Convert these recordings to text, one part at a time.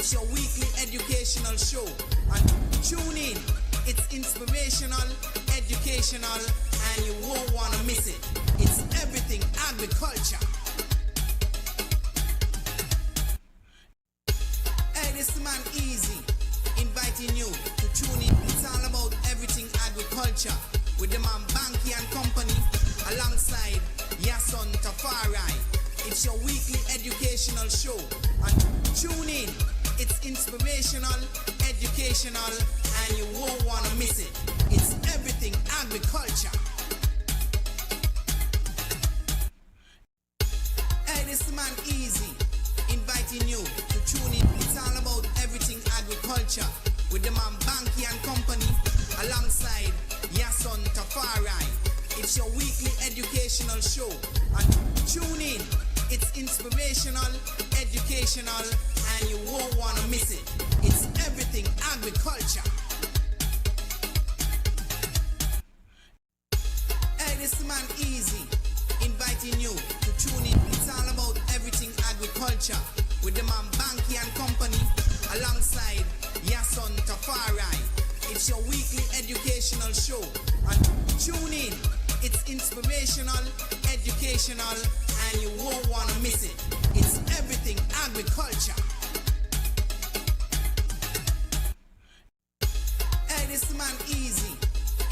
It's your weekly educational show. And tune in. It's inspirational, educational, and you won't want to miss it. It's everything agriculture. Hey, this man Easy, inviting you to tune in. It's all about everything agriculture with the man Banky and Company alongside Yason Tafari. It's your weekly educational show. And tune in. It's inspirational, educational, and you won't want to miss it. It's everything agriculture. Hey, this man Easy, inviting you to tune in. It's all about everything agriculture with the man Banky and Company alongside Yason Tafari. It's your weekly educational show. And tune in. It's inspirational, educational, and you won't want to miss it. It's everything agriculture. Hey, this man Easy, inviting you to tune in. It's all about everything agriculture with the man Banky and Company alongside Yason Tafari. It's your weekly educational show. And tune in. It's inspirational, educational, and you won't want to miss it. It's everything agriculture. Hey, this man Easy,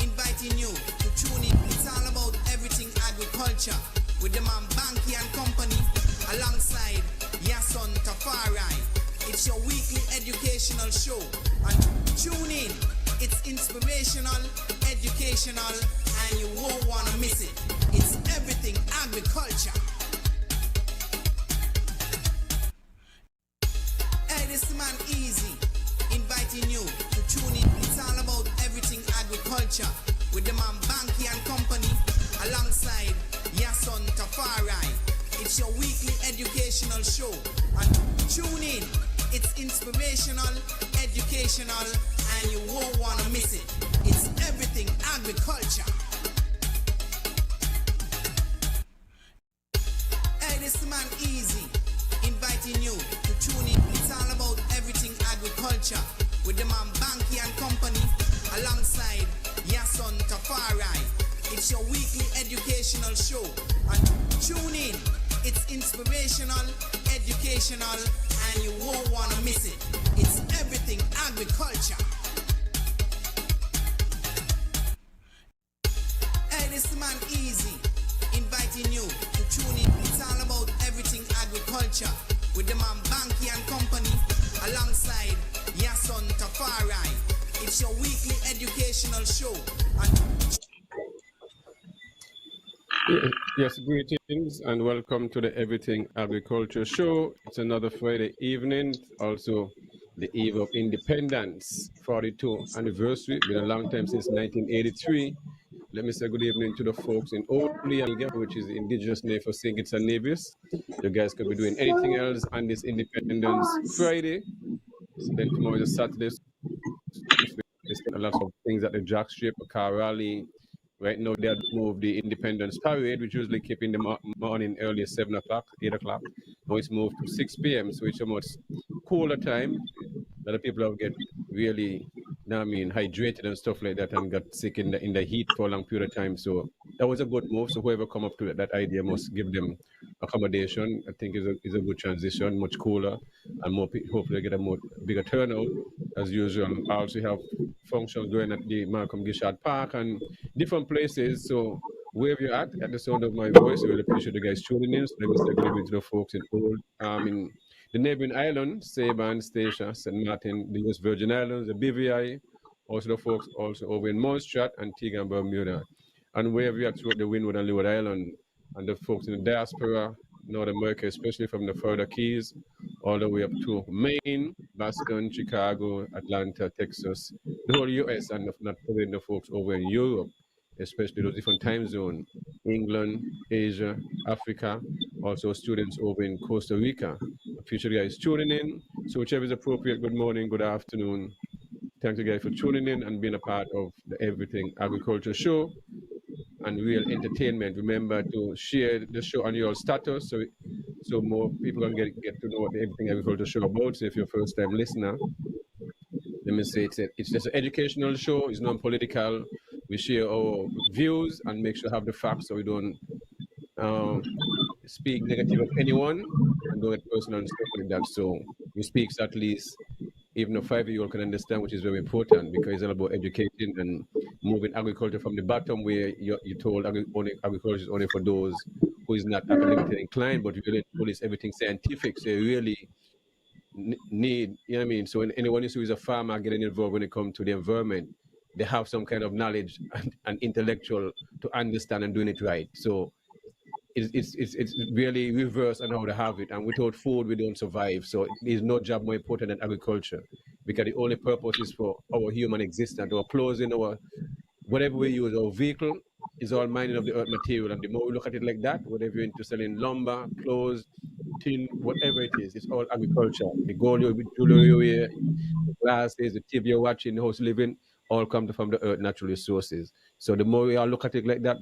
inviting you to tune in. It's all about everything agriculture with the man Banky and Company alongside Yason Tafari. It's your weekly educational show. And tune in. It's inspirational, educational, and you won't want to miss it. It's everything agriculture. Hey, this man Easy, inviting you to tune in. It's all about everything agriculture with the man Banky and Company alongside Yason Tafari. It's your weekly educational show. And tune in. It's inspirational, educational, and you won't want to miss it. It's everything agriculture. Hey, this man Easy, inviting you to tune in. It's all about everything agriculture with the man Banky and Company alongside Yason Tafari. It's your weekly educational show. And tune in. It's inspirational, educational, and you won't want to miss it. It's everything agriculture. Hey, this man Easy, inviting you to tune in. It's all about everything agriculture with the man Banky and Company alongside Yason Tafari. It's your weekly educational show. And Yes, greetings and welcome to the Everything Agriculture Show. It's another Friday evening, also the eve of independence, 42nd anniversary. Been a long time since 1983. Let me say good evening to the folks in Olianga, which is the indigenous name for St. Kitts and Nevis. You guys could be doing anything else on this Independence Friday. Then tomorrow is a Saturday. There's a lot of things at the Jack Strip, a car rally. Right now, they have moved the Independence Parade, which usually keep in the morning early 7 o'clock, 8 o'clock. Now it's moved to 6 p.m., so it's a much cooler time. A lot of people have get really, hydrated and stuff like that and got sick in the heat for a long period of time. So that was a good move. So whoever come up to that idea must give them accommodation. I think is a good transition, much cooler, and more hopefully get a more bigger turnout as usual. I also have functions going at the Malcolm Gishard Park and different places. So wherever you're at the sound of my voice, I really appreciate you guys tuning in. So let me say good evening to the folks in in the neighboring islands, Saban, Statia, St. Martin, the West Virgin Islands, the BVI, also the folks also over in Montserrat, Antigua and Bermuda. And wherever you're at throughout the Windward and Leeward Island, and the folks in the diaspora, North America, especially from the further Keys, all the way up to Maine, Boston, Chicago, Atlanta, Texas, the whole US, and not forgetting the folks over in Europe, especially those different time zones, England, Asia, Africa, also students over in Costa Rica. Future guys tuning in. So whichever is appropriate, good morning, good afternoon. Thanks you guys for tuning in and being a part of the Everything Agriculture Show and real entertainment. Remember to share the show on your status so so more people can get to know what the Everything Agriculture Show about. So if you're a first time listener, let me say it's just an educational show. It's non-political. We share our views and make sure we have the facts, so we don't speak negative of anyone and don't get personal and stuff like that. So we speak so at least even a 5-year-old can understand, which is very important because it's all about educating and moving agriculture from the bottom where you told agriculture is only for those who is not academically inclined, but really is everything scientific. So you really need, you know what I mean? So when anyone who is a farmer getting involved when it comes to the environment, they have some kind of knowledge and intellectual to understand and doing it right. So it's really reverse on how to have it. And without food, we don't survive. So there's no job more important than agriculture because the only purpose is for our human existence, our clothing, our whatever we use, our vehicle is all mining of the earth material. And the more we look at it like that, whatever you're into selling lumber, clothes, tin, whatever it is, it's all agriculture. The gold, jewelry you wear, the glasses, the TV you're watching, the house living, all come from the earth natural resources. So the more we all look at it like that,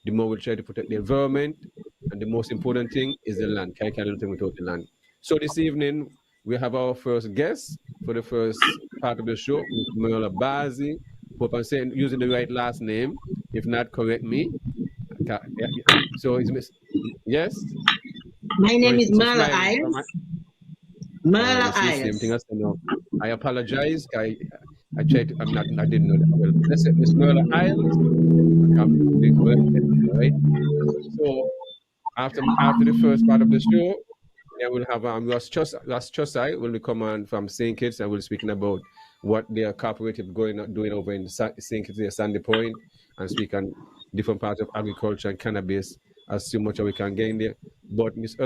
the more we try to protect the environment. And the most important thing is the land. Can't do anything without the land. So this evening, we have our first guest for the first part of the show, Miss Merla Barsey. Hope I'm saying using the right last name. If not, correct me. So it's Miss. Yes. My name is So Merla smiling. Merla You see, Iles. same thing as no. I apologize. I tried. I didn't know that. Well, let's say Miss Merla Iles. All right. So after the first part of the show, yeah, we'll have Ras Trust I will come on from St. Kitts and we'll be speaking about what their cooperative doing over in St. Kitts, Sandy Point, and speak on different parts of agriculture and cannabis as so much as we can gain there. But Miss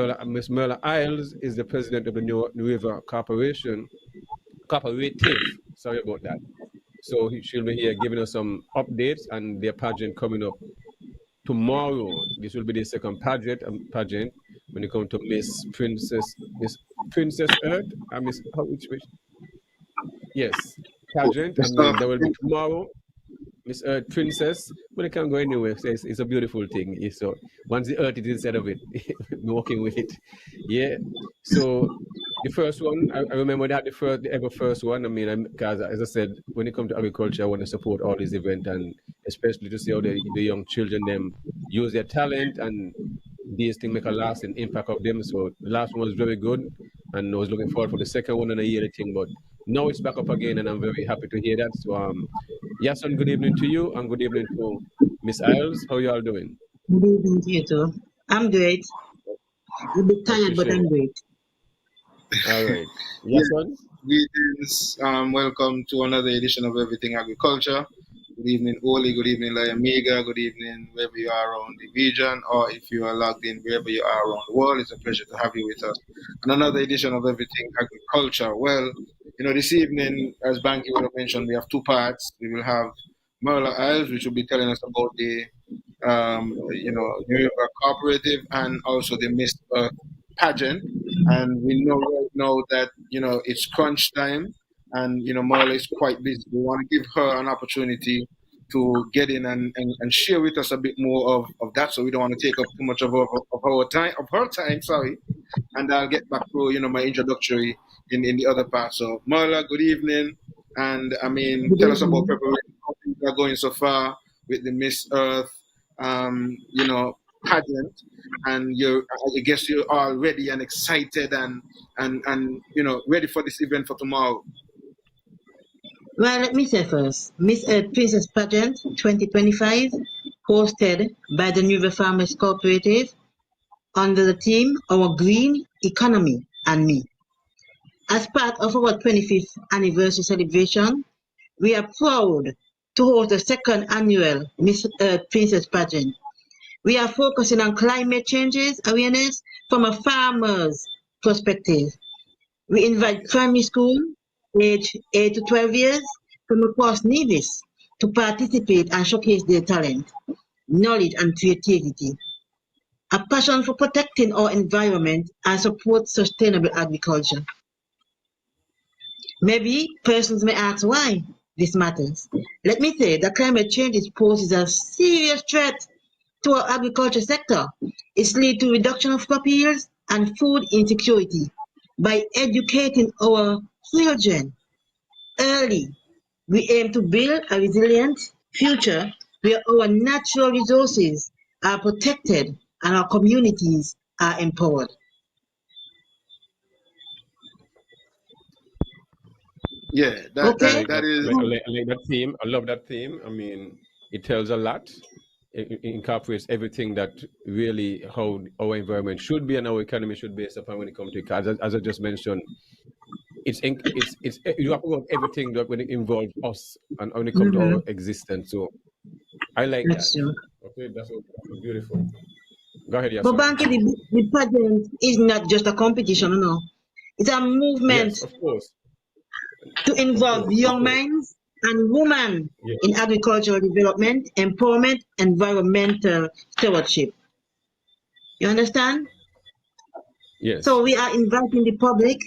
Merla Iles is the president of the New River Cooperative. Sorry about that. So she'll be here giving us some updates and their pageant coming up tomorrow. This will be the second pageant when it comes to Miss Princess Earth and Miss yes, pageant. I mean, that will be tomorrow. Miss Earth Princess, but it can't go anywhere. So it's a beautiful thing. So once the earth is inside of it, walking with it. Yeah. So the first one, I remember that the first one. I mean, because as I said, when it comes to agriculture, I want to support all these events and especially to see how the young children them use their talent and these things make a lasting impact of them. So the last one was very good, and I was looking forward for the second one and a yearly thing. But now it's back up again, and I'm very happy to hear that. So yes, and good evening to you, and good evening to Miss Iles. How you all doing? Good evening to you too. I'm great. A bit tired, but I'm great. All right. Yes, one. Greetings. Welcome to another edition of Everything Agriculture. Good evening, Oli. Good evening, Layamiga. Good evening, wherever you are around the region, or if you are logged in wherever you are around the world. It's a pleasure to have you with us on another edition of Everything Agriculture. Well, this evening, as Banky would have mentioned, we have two parts. We will have Merla Iles, which will be telling us about the New River Cooperative and also the Miss Earth Pageant. And we know right now that it's crunch time, and Merla is quite busy. We want to give her an opportunity to get in and share with us a bit more of that. So we don't want to take up too much of her time. Sorry, and I'll get back to my introductory in the other part. So Merla, good evening, and I mean, tell us about preparation. How things are going so far with the Miss Earth, pageant, and I guess you're all ready and excited and ready for this event for tomorrow. Well, let me say first, Miss Earth Princess Pageant 2025, hosted by the New River Farmers Cooperative under the theme Our Green Economy and Me. As part of our 25th anniversary celebration, we are proud to host the second annual Miss Earth Princess Pageant. We are focusing on climate changes awareness from a farmer's perspective. We invite primary school, age 8 to 12 years, from across Nevis to participate and showcase their talent, knowledge and creativity. A passion for protecting our environment and support sustainable agriculture. Maybe persons may ask why this matters. Let me say that climate change poses a serious threat to our agriculture sector. It's lead to reduction of crop yields and food insecurity by educating our children early. We aim to build a resilient future where our natural resources are protected and our communities are empowered. Yeah, I Okay? like that that. is I like that theme. I love that theme. I mean, it tells a lot. It incorporates everything that really how our environment should be and our economy should be based upon when it comes to as I just mentioned. It's you have about everything that when it involves us and when it comes to our Mhm. existence. So I like that. That's true. Okay, that's beautiful. Go ahead, But Yason. Banky, the pageant is not just a competition, you know. It's a movement Yes, of course, to involve of young course. minds and women Yeah, in agricultural development, empowerment, environmental stewardship. You understand? yes. So we are inviting the public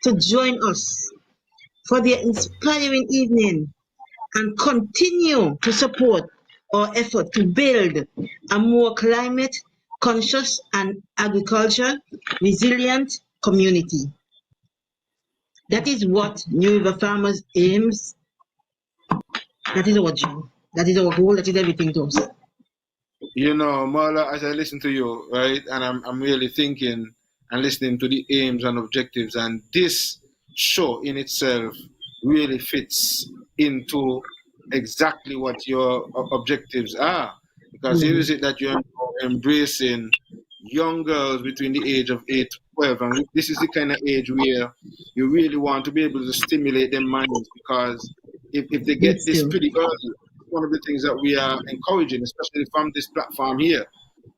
to join us for the inspiring evening and continue to support our effort to build a more climate conscious and agriculture resilient community. That is what New River Farmers aims. That is our dream. That is our goal. That is everything to us. Marla, as I listen to you, right, and I'm really thinking and listening to the aims and objectives, and this show in itself really fits into exactly what your objectives are. Because here Mhm. is it that you're embracing young girls between the age of 8 to 12, and this is the kind of age where you really want to be able to stimulate their minds because if they get That's this true. pretty early, one of the things that we are encouraging, especially from this platform here.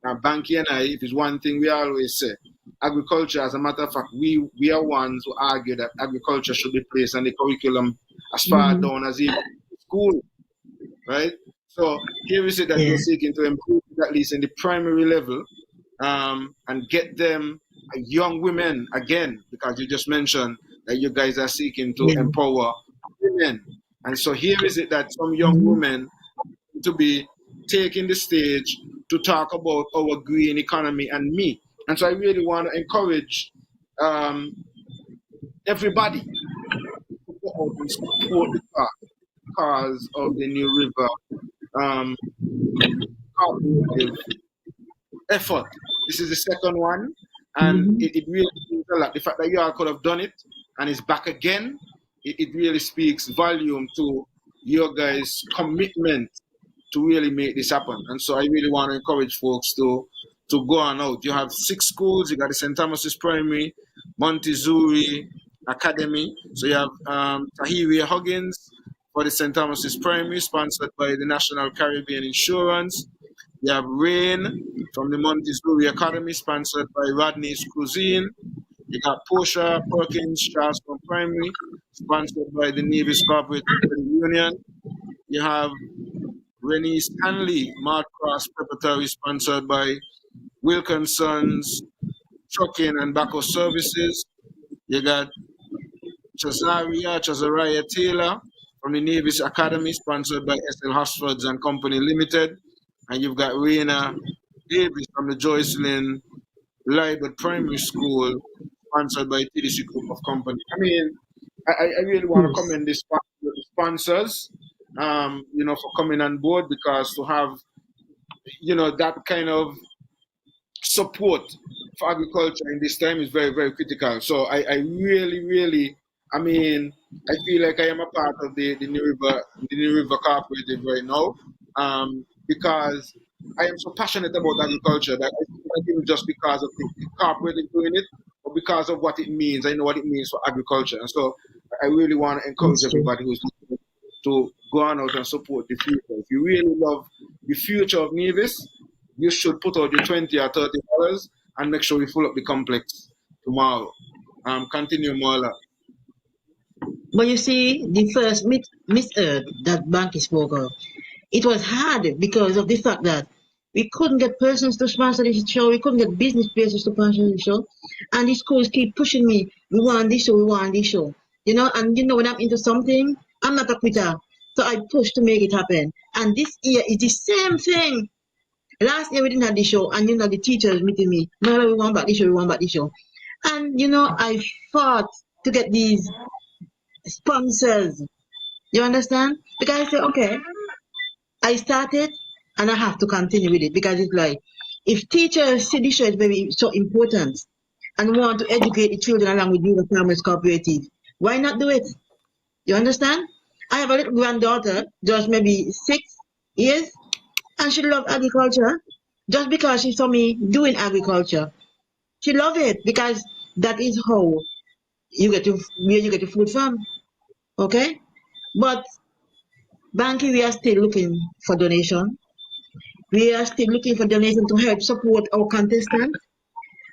Now, Banky and I, if it's one thing we always say, agriculture, as a matter of fact, we are ones who argue that agriculture should be placed on the curriculum as far Mhm. down as even school, right? So here is it that Yeah. you're seeking to improve at least in the primary level and get them young women again, because you just mentioned that you guys are seeking to Yeah. empower women. And so here is it that some young Mhm. women to be taking the stage to talk about our green economy and me. And so I really want to encourage um, everybody to go out and support the cause of the New River um, cooperative effort. This is the second one, and Mhm. it really means a lot. The fact that you all could have done it and it's back again, it really speaks volume to your guys' commitment to really make this happen. And so I really want to encourage folks to go on out. You have 6 schools. You got the St. Thomas's Primary, Montezuri Academy. So you have Tahiri Huggins for the St. Thomas's Primary, sponsored by the National Caribbean Insurance. You have Rain from the Montezuri Academy, sponsored by Rodney's Cuisine. You got Portia Perkins Charleston Primary, sponsored by the Nevis Cooperative Credit Union. You have Rennie Stanley Cross Preparatory, sponsored by Wilkinson's Trucking and Backhoe Services. You got Chazariah Taylor from the Nevis Academy, sponsored by S.L. Hosfords and Company Limited. And you've got Raina Davis from the Joycelyn Libert Primary School, sponsored by TDC Group of Company. I mean, I really want to Yes. commend the sponsors, for coming on board, because to have, that kind of support for agriculture in this time is very, very critical. So I really, really, I mean, I feel like I am a part of the New River Cooperative right now, because I am so passionate about agriculture that I feel like even just because of the cooperative doing it, but because of what it means, I know what it means for agriculture. And so I really want to encourage That's true. everybody who's listening to go on out and support the future. If you really love the future of Nevis, you should put out your 20 or $30 and make sure we fill up the complex tomorrow. Continue, Marla. But you see, the first Miss Earth that Banky spoke of, it was hard because of the fact that we couldn't get persons to sponsor this show. We couldn't get business places to sponsor the show. And the schools keep pushing me. We want this show. We want this show. And when I'm into something, I'm not a quitter. So I push to make it happen. And this year is the same thing. Last year we didn't have the show, and the teachers meeting me. No, we want back the show, we want back the show. And I fought to get these sponsors. You understand? Because I said, okay, I started and I have to continue with it because it's like if teachers see the show is very so important and want to educate the children along with River Farmers Cooperative, why not do it? You understand? I have a little granddaughter, just maybe 6 years, and she loves agriculture just because she saw me doing agriculture. She loves it because that is how where you get your food from. Okay? But Banky, we are still looking for donation. We are still looking for donation to help support our contestants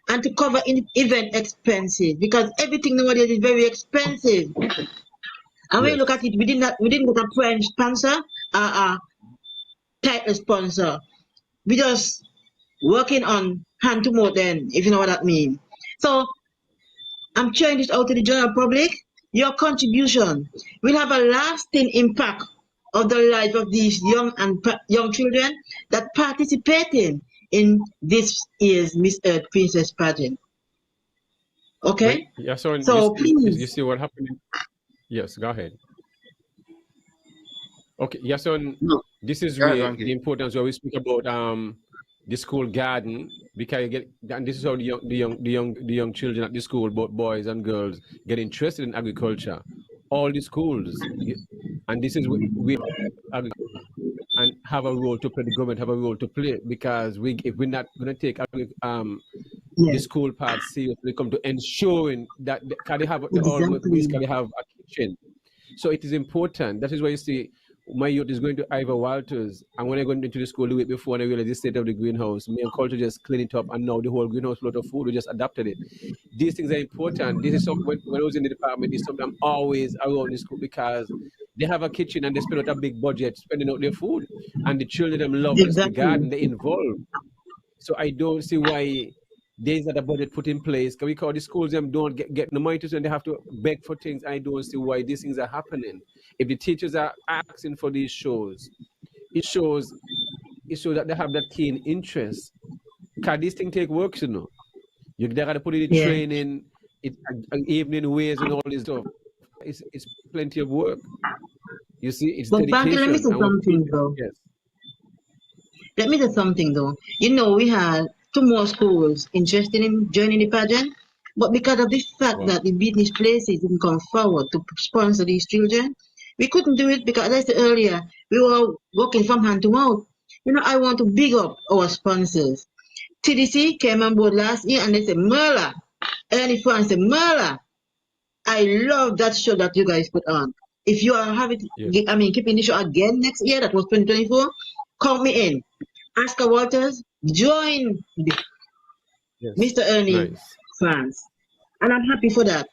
and to cover event expenses because everything nowadays is very expensive. And when you look Yes. at it, we didn't get a prime sponsor or a title sponsor. We just working on hand to mouth then, if you know what that means. So I'm sharing this out to the general public. Your contribution will have a lasting impact of the life of these young children that participating in this year's Miss Earth Princess Pageant. Wait, Okay? yeah, so So you please, see what happened? Yes, go ahead. Okay, yeah, so No, this is go ahead, where the Banky. importance where we speak about the school garden because you get and this is how the young children at the school, both boys and girls, get interested in agriculture. All the schools, and this is where we and have a role to play. The government have a role to play because if we're not going to take the yes, school part seriously, come to ensuring that can they have all exactly, basically have a kitchen. So it is important. That is why you see my youth is going to Ivor Walters, and when I went into the school the week before, and I realized the state of the greenhouse, me and culture just clean it up, and now the whole greenhouse full of food, we just adapted it. These things are important. This is something when I was in the department, this is something I'm always around the school because they have a kitchen and they spend out a big budget spending out their food, and the children them love the exactly, garden. They involved. So I don't see why there's not a budget put in place. Can we call the schools them don't get the money to and they have to beg for things? I don't see why these things are happening. If the teachers are asking for these shows, it shows that they have that keen interest. Can these things take work, you know? They gotta put in the yeah. training, it evening ways and all this stuff. It's plenty of work. You see, it's But Banky, let me dedication say and what something teachers, though. yes, Let me say something though. We had two more schools interested in joining the pageant, but because of the fact wow, that the business places didn't come forward to sponsor these children, we couldn't do it because, as I said earlier, we were working from hand to mouth. I want to big up our sponsors. TDC came on board last year and they said, Merla, Ernie France said, Merla, I love that show that you guys put on. If you are having, yes, keeping the show again next year, that was 2024, count me in. Oscar Waters, join yes, Mr. Ernie nice. France. And I'm happy for that.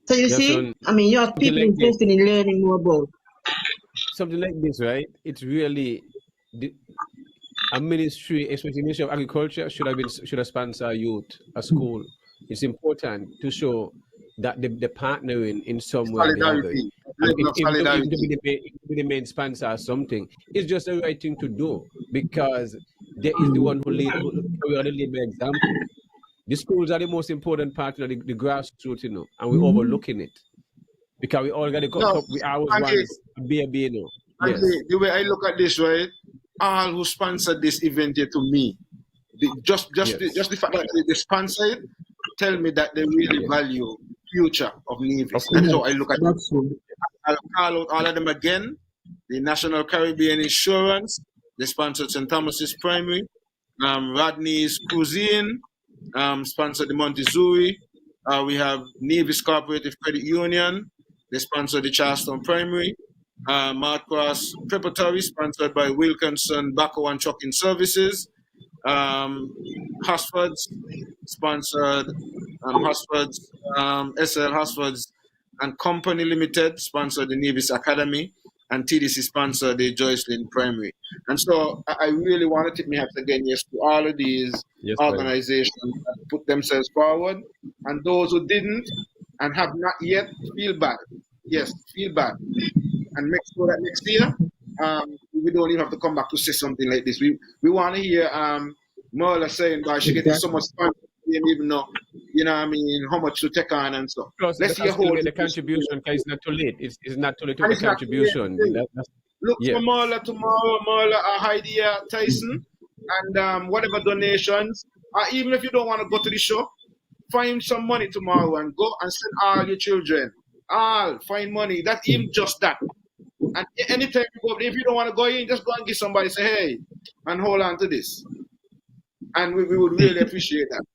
So you Yeah, see, so you have something people like this. interested in learning more about. Something like this, right? It's really a ministry, especially Ministry of Agriculture, should have sponsored youth a school. It's important to show that they're partnering in some way or the other. Solidarity, And level of even to be solidarity. the main sponsor or something, it's just the right thing to do because there is the one we are the lead by example. The schools are the most important part of the grassroots, and we're overlooking it because we all got to No, we always Banky, once be, Banky, Yes, the way I look at this, right? All who sponsored this event here to me, yes, just the fact that they sponsor it, tell me that they really yes, value future of of Navis. That is course, how Yes, I look at it. that's true. I'll call out all of them again. The National Caribbean Insurance, they sponsored St. Thomas's Primary, Rodney's Cuisine, sponsored the Montezuri. We have Navis Cooperative Credit Union, they sponsored the Charleston Primary. Marcross Preparatory, sponsored by Wilkinson Baco and Trucking Services. Hosford's sponsored Hosford's SL Hosford's and Company Limited sponsored the Navis Academy, and TDC sponsored the Joycelyn Primary. And so I really want to tip my hat again, yes, to all of these yes, sir. organizations that put themselves forward, and those who didn't and have not yet, feel bad. Yes, feel bad. And make sure that next year we we don't even have to come back to say something like this. We want to hear Merla saying, "But she getting so much fun, we didn't even know, you know what I mean, how much to take on and stuff." Plus, Let's they hear can still how get the contribution because it's not too late. It's not too late to and the it's not too late contribution. to say. Look Yeah. for Merla tomorrow, Merla Hydeia Tyson, and whatever donations. Even if you don't want to go to the show, find some money tomorrow and go and send all your children. All find money. That's even just that. And anytime you go, if you don't want to go in, just go and give somebody say, "Hey, and hold on to this," and we would really appreciate that.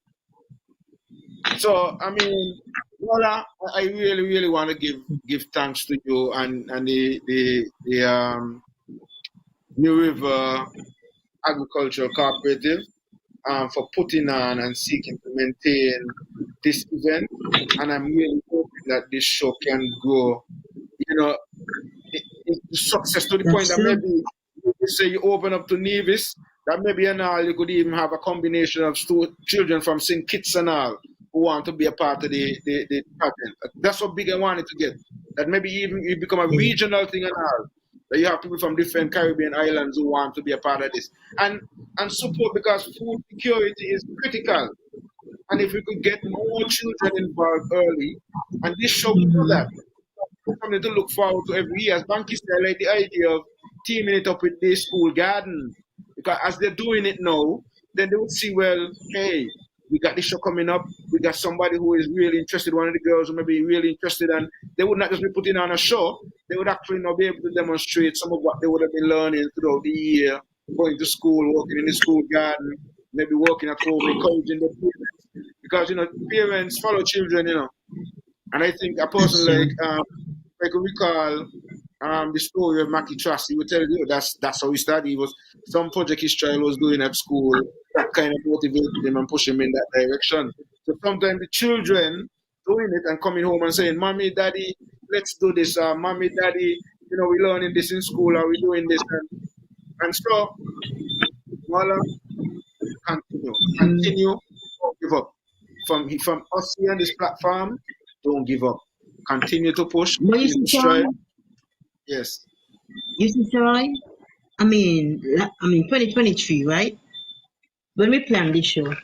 So I mean, Lola, I really want to give thanks to you and the New River Agricultural Cooperative for putting on and seeking to maintain this event, and I'm really hoping that this show can grow. You know, into success to the point That's that true. maybe you say you open up to Nevis, that maybe and all you could even have a combination of children from St. Kitts and all who want to be a part of the pageant. That's what big I wanted to get. That maybe even it become a regional thing and all. That you have people from different Caribbean islands who want to be a part of this. And support, because food security is critical. And if we could get more children involved early, and this show will do that. Something to look forward to every year. As Banky said, I like the idea of teaming it up with the school garden. Because as they're doing it now, then they would see, well, hey, we got this show coming up. We got somebody who is really interested, one of the girls who may be really interested, and they would not just be putting on a show, they would actually be able to demonstrate some of what they would have been learning throughout the year, going to school, working in the school garden, maybe working at home, encouraging the parents. Because, parents follow children, And I think a person like I could recall the story of Mackie Truss. He would tell you that's how he started. He was some project his child was doing at school that kind of motivated him and pushed him in that direction. So sometimes the children doing it and coming home and saying, "Mommy, Daddy, let's do this. Mommy, Daddy, we're learning this in school. Are we doing this?" And so, Mala, continue, don't give up. From us here on this platform, don't give up. Continue to push. But you see, Strive. Troy, Yes. you see, Troy, I mean, 2023, right? When we planned this show,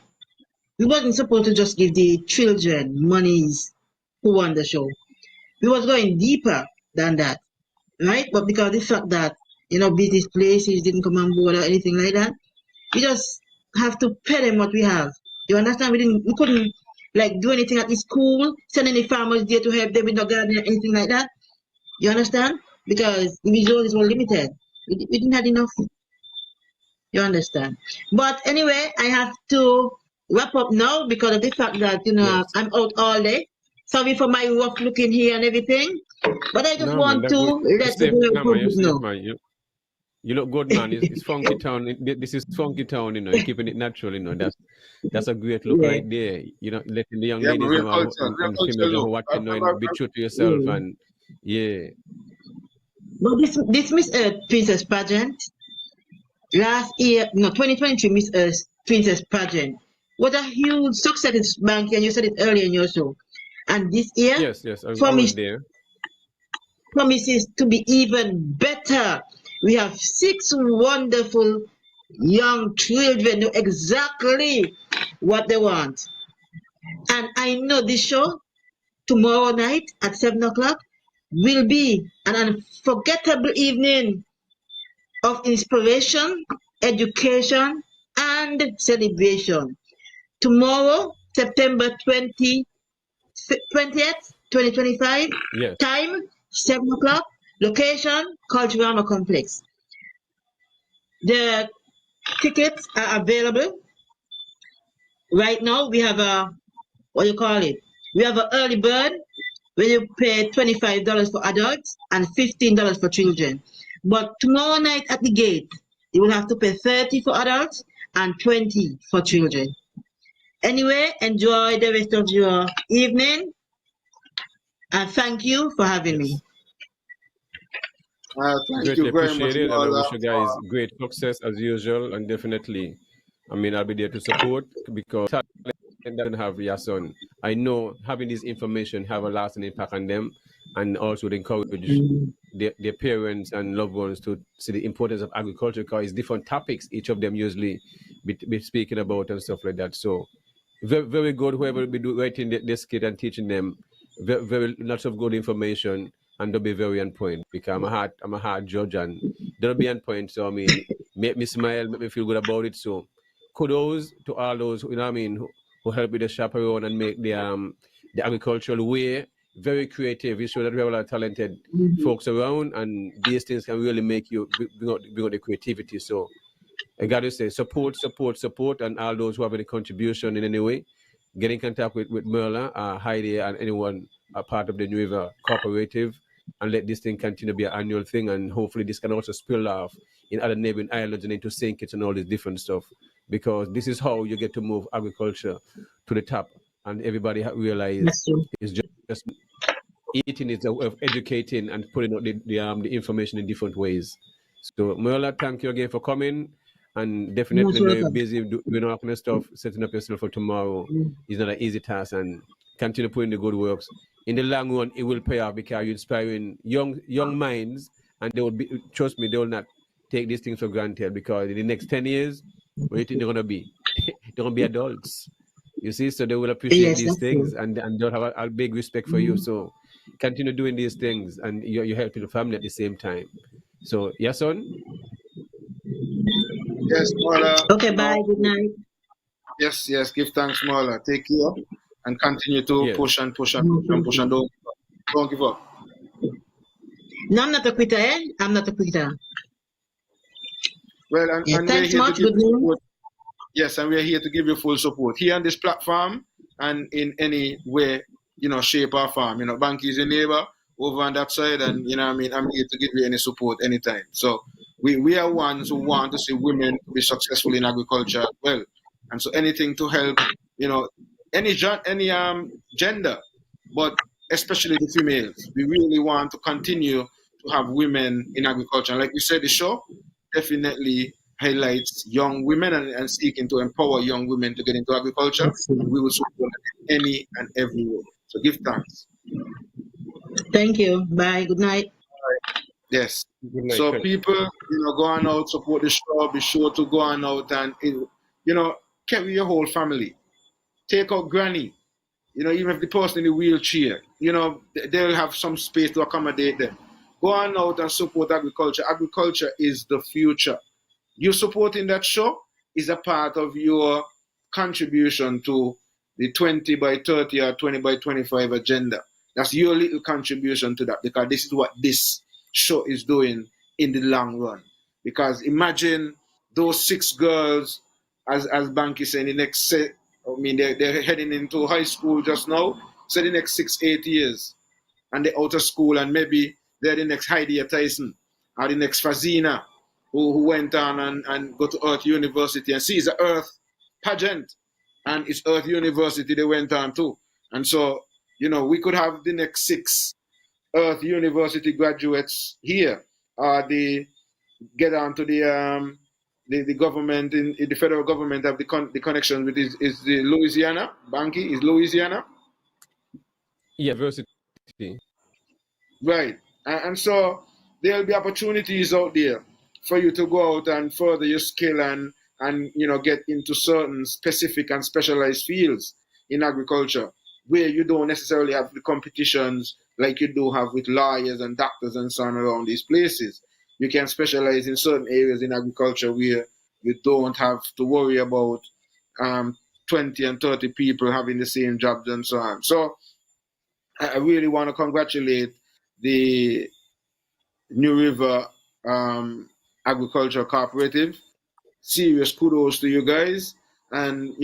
we wasn't supposed to just give the children monies who won the show. We was going deeper than that, right? But because the fact that, business places didn't come on board or anything like that, we just have to pay them what we have. You understand? We couldn't do anything at the school, send any farmers there to help them with the garden or anything like that. You understand? Because the resources were limited. We didn't have enough. You understand? But anyway, I have to wrap up now because of the fact that Yes. I'm out all day. Sorry for my rough looking here and everything. But I just No, man, want that's to good. You're let the safe. whole No, man, you're public safe, know. man. You look good, man. It's funky town. This is funky town, You're keeping it natural, That's a great look Yeah, right there. Letting the young Yeah, but ladies real know culture, and real the culture females know look. what be true to yourself yeah. and yeah. But this Miss Earth Princess Pageant, last year, no, 2023 Miss Earth Princess Pageant, was a huge success, Banky, and you said it earlier in your show. And this year Yes, I was there. promises to be even better. We have 6 wonderful young children know exactly what they want. And I know this show tomorrow night at 7 o'clock will be an unforgettable evening of inspiration, education, and celebration. Tomorrow, September 20th, 2025, Yes. time 7 o'clock, location, Cultural Complex. The tickets are available. Right now, we have we have an early bird where you pay $25 for adults and $15 for children. But tomorrow night at the gate, you will have to pay $30 for adults and $20 for children. Anyway, enjoy the rest of your evening and thank you for having me. Yes. Thank Greatly you very much, appreciated, and I Merla. wish you guys great success as usual. And definitely, I'll be there to support because talent that have your son. I know having this information have a lasting impact on them, and also to encourage their parents and loved ones to see the importance of agriculture, because it's different topics each of them usually be speaking about and stuff like that. So very, very good. Whoever will be writing this kid and teaching them very lots of good information, and they'll be very on point, because I'm a hard judge and they'll be on point. So I mean, make me smile, make me feel good about it. So kudos to all those who help with the chaperone and make the agricultural way very creative. You show that we have a lot of talented folks around, and these things can really make you bring out the creativity. So I got to say, support, and all those who have any contribution in any way, get in contact with Merla, Heidi, and anyone a part of the New River Cooperative, and let this thing continue to be an annual thing. And hopefully this can also spill off in other neighboring islands and into St. Kitts and all this different stuff, because this is how you get to move agriculture to the top. And everybody realize it's just eating is a way of educating and putting out the information in different ways. So Merla, thank you again for coming. And definitely know you're busy doing all kind of stuff, setting up yourself for tomorrow is not an easy task, and continue putting the good works. In the long run, it will pay off, because you're inspiring young minds, and they will be, trust me, they will not take these things for granted, because in the next 10 years, what do you think they're gonna be? They're gonna be adults. You see, so they will appreciate these things, and they'll have a big respect for you. So continue doing these things, and you're helping the family at the same time. So, yes, son? Yes, Merla. Okay, bye. Good night. Yes, give thanks, Merla. Take care and continue to push and don't give up. No, I'm not a quitter, eh? I'm not a quitter. Well, and thanks we're here much. to give Good you news. support. Yes, and we're here to give you full support here on this platform, and in any way, shape or form. Banky is your neighbor over on that side, and I'm here to give you any support anytime. So we are ones who want to see women be successful in agriculture as well, and so anything to help, any gender, but especially the females. We really want to continue to have women in agriculture. And like we said, the show definitely highlights young women and seeking to empower young women to get into agriculture. We will support in any and every way. So give thanks. Thank you. Bye. Good night. Yes. Good night. So people, go on out, support the show. Be sure to go on out and, carry your whole family. Take out granny. Even if the person in the wheelchair, they'll have some space to accommodate them. Go on out and support agriculture. Agriculture is the future. You supporting that show is a part of your contribution to the 20 by 30 or 20 by 25 agenda. That's your little contribution to that, because this is what this show is doing in the long run. Because imagine those 6 girls, as Banky said, they're heading into high school just now, so the next 6-8 years, and they're out of school, and maybe they're the next Hydeia Tyson or the next Fazina, who went on and go to Earth University, and see, it's an Earth pageant, and it's Earth University they went on to. And so, we could have the next 6 Earth University graduates here, they get on to the government, in the federal government have the connection with is the Louisiana, Banky, is Louisiana? University. Right. And so there'll be opportunities out there for you to go out and further your skill and get into certain specific and specialized fields in agriculture, where you don't necessarily have the competitions like you do have with lawyers and doctors and so on around these places. You can specialize in certain areas in agriculture where you don't have to worry about 20 and 30 people having the same jobs and so on. So I really want to congratulate the New River Agriculture Cooperative. Serious kudos to you guys. And,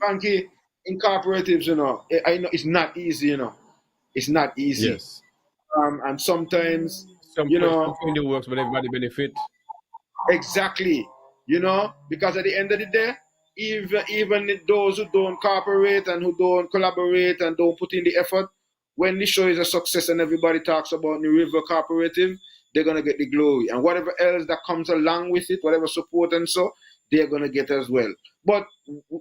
Banky, in cooperatives, I know it's not easy, It's not easy. Yes. And sometimes, Some the works, but everybody benefit. Exactly. Because at the end of the day, even those who don't cooperate and who don't collaborate and don't put in the effort, when the show is a success and everybody talks about New River Cooperative, they're going to get the glory. And whatever else that comes along with it, whatever support and so, they're going to get as well. But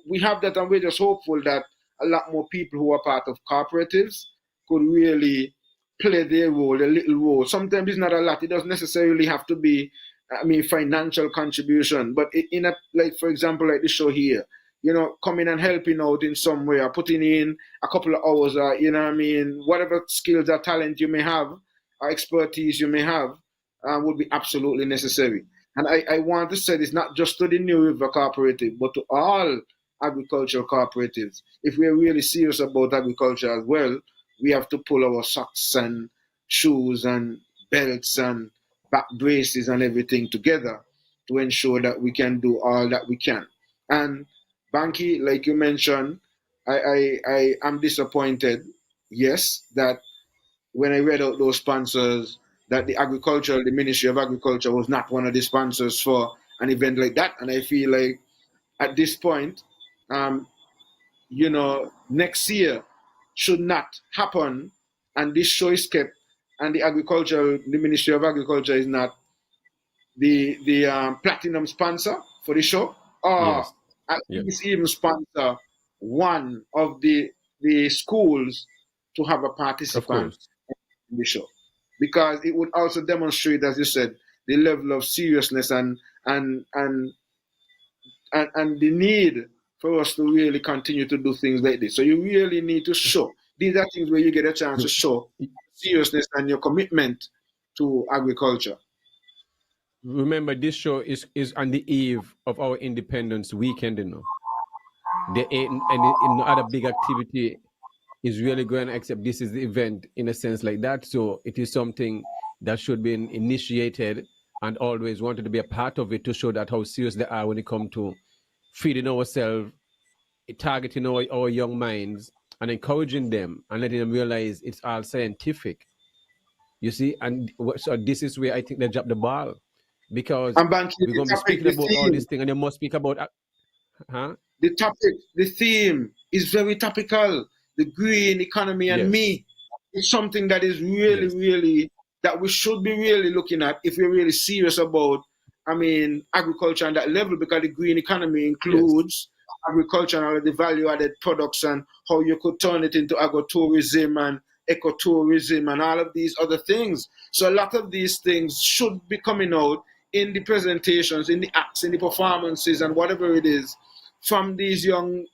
we have that, and we're just hopeful that a lot more people who are part of cooperatives could really play their role, a little role. Sometimes it's not a lot. It doesn't necessarily have to be, financial contribution. But in a, like, for example, like the show here, coming and helping out in some way, or putting in a couple of hours, or, whatever skills or talent you may have, or expertise you may have, would be absolutely necessary. And I want to say this not just to the New River Cooperative, but to all agricultural cooperatives. If we're really serious about agriculture as well, we have to pull our socks and shoes and belts and back braces and everything together to ensure that we can do all that we can. And Banky, like you mentioned, I am disappointed, yes, that when I read out those sponsors, that the Ministry of Agriculture was not one of the sponsors for an event like that. And I feel like at this point, um, next year should not happen, and this show is kept, and the Ministry of Agriculture is not the platinum sponsor for the show, or Yes. at Yeah. least even sponsor one of the schools to have a Of participant course. in the show, because it would also demonstrate, as you said, the level of seriousness and the need for us to really continue to do things like this. So you really need to show. These are things where you get a chance to show seriousness and your commitment to agriculture. Remember, this show is on the eve of our Independence weekend. There ain't no other big activity is really going to accept this is the event in a sense like that. So it is something that should be initiated and always wanted to be a part of it to show that how serious they are when it comes to feeding ourselves, targeting our young minds and encouraging them and letting them realize it's all scientific. You see, and so this is where I think they dropped the ball, because And Banky, we're going to be speaking the about all theme, this thing and they must speak about, huh? the theme is very topical. The green economy and Yes, me. It's something that is really, yes, really, that we should be really looking at if we're really serious about, agriculture on that level, because the green economy yes. includes agriculture and all of the value added products, and how you could turn it into agrotourism and ecotourism and all of these other things. So a lot of these things should be coming out in the presentations, in the acts, in the performances, and whatever it is, from these young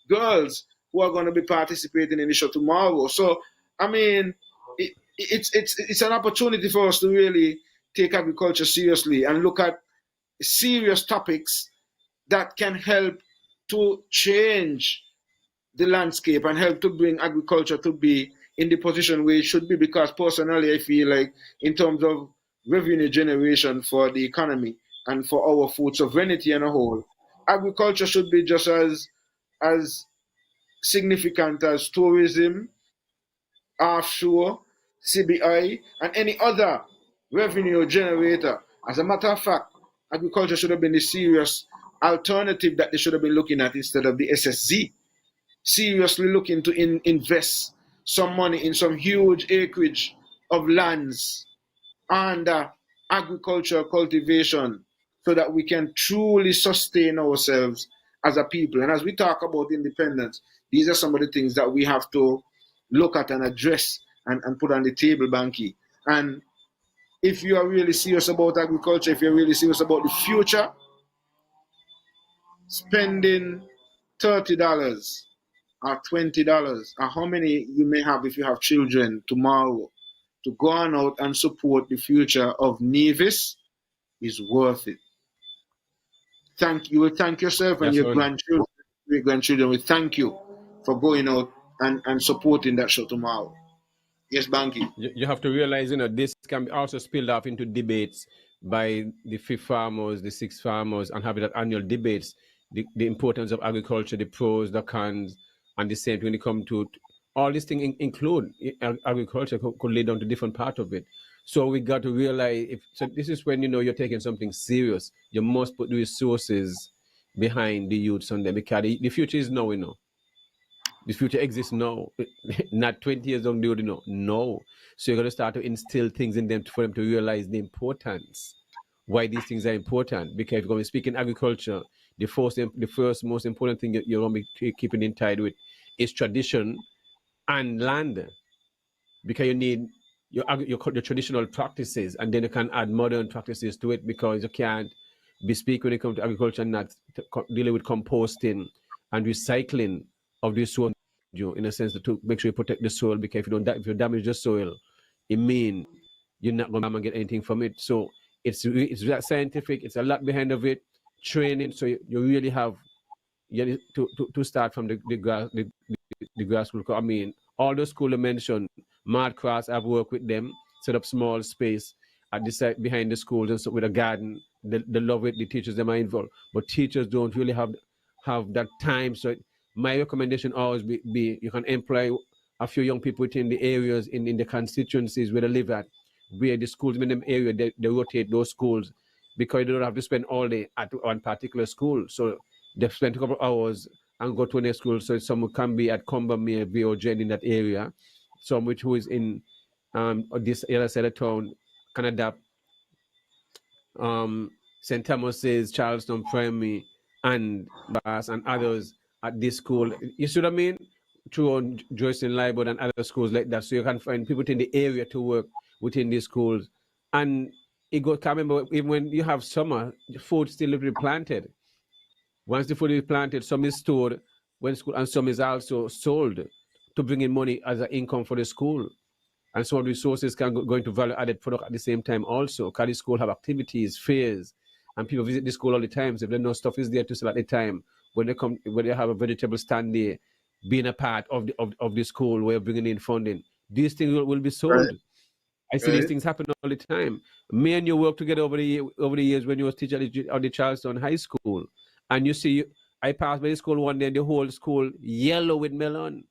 girls who are going to be participating in the show tomorrow. So, I mean, it's an opportunity for us to really take agriculture seriously and look at serious topics that can help to change the landscape and help to bring agriculture to be in the position where it should be. Because personally, I feel like, in terms of revenue generation for the economy and for our food sovereignty and a whole, agriculture should be just as significant as tourism, offshore, CBI, and any other revenue generator. As a matter of fact, agriculture should have been the serious alternative that they should have been looking at, instead of the SSZ. Seriously looking to invest some money in some huge acreage of lands under agricultural cultivation, so that we can truly sustain ourselves as a people. And as we talk about independence, these are some of the things that we have to look at and address, and put on the table, Banky. And if you are really serious about agriculture, if you're really serious about the future, spending $30 or $20, or how many you may have if you have children tomorrow, to go on out and support the future of Nevis is worth it. You will thank yourself and That's your all. grandchildren, great grandchildren will thank you for going out and supporting that show tomorrow. Yes, Banky. You have to realize, this can be also spilled off into debates by the fifth farmers, the sixth farmers, and having that annual debates, the importance of agriculture, the pros, the cons, and the same when it comes to all these things include agriculture could lead down to different part of it. So we got to realize, so this is when you're taking something serious, you must put the resources behind the youths on them, because the future is now, the future exists now, not 20 years down the road, no. So you're going to start to instill things in them for them to realize the importance, why these things are important. Because if you're going to speak in agriculture, the first most important thing you're going to be keeping in tied with is tradition and land, because you need your traditional practices, and then you can add modern practices to it, because you can't be speaking when it comes to agriculture and not dealing with composting and recycling of the soil, in a sense to make sure you protect the soil, because if you damage the soil, it means you're not going to get anything from it. So it's that scientific. It's a lot behind of it. Training, so you really have to start from the grassroots. I mean, all those schools I mentioned, Mad Cross, I've worked with them, set up small space at the side behind the schools and so with a garden. They love it. The teachers, them are involved, but teachers don't really have that time. So my recommendation always be you can employ a few young people within the areas in the constituencies where they live at, where the schools in them area, they rotate those schools, because they don't have to spend all day at one particular school. So they spend a couple of hours and go to a next school. So someone can be at Combermere, VOGen in that area. Some who is in this other side of town can adapt St. Thomas's, Charleston Primary, and Bass and others at this school. You see what I mean? Through Joyce and Library and other schools like that. So you can find people in the area to work within these schools. And it got, I remember, even when you have summer, the food still be planted. Once the food is planted, some is stored when school, and some is also sold to bring in money as an income for the school. And some of the resources can go into value added product at the same time also. Because the school have activities, fairs, and people visit the school all the time. So if they know stuff is there to sell at the time, when they have a vegetable stand there, being a part of the school where bringing in funding, these things will be sold. Right. I see these things happen all the time. Me and you work together over the years when you was teacher at the Charleston High School, and you see, I passed by the school one day, and the whole school yellow with melon.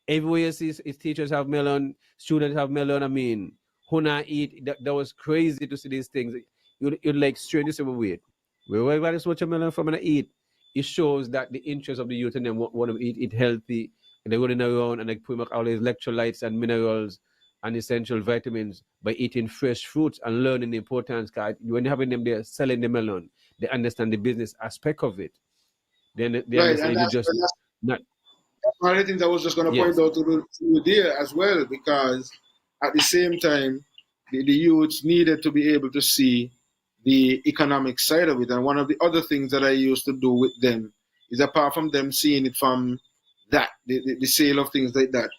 Everywhere you see teachers have melon, students have melon. I mean, who not eat? That was crazy to see these things. You'd like strange to say, well, wait, where everybody so much melon from and eat? It shows that the interest of the youth and them want to eat healthy, and they're running around and they put up all these electrolytes and minerals and essential vitamins by eating fresh fruits and learning the importance. Cause when you're having them there selling the melon, they understand the business aspect of it. Then they Right, understand and you just that's not. one of the things I was just going to Yes. point out to you there as well, because at the same time, the youths needed to be able to see the economic side of it. And one of the other things that I used to do with them is, apart from them seeing it from that, the sale of things like that.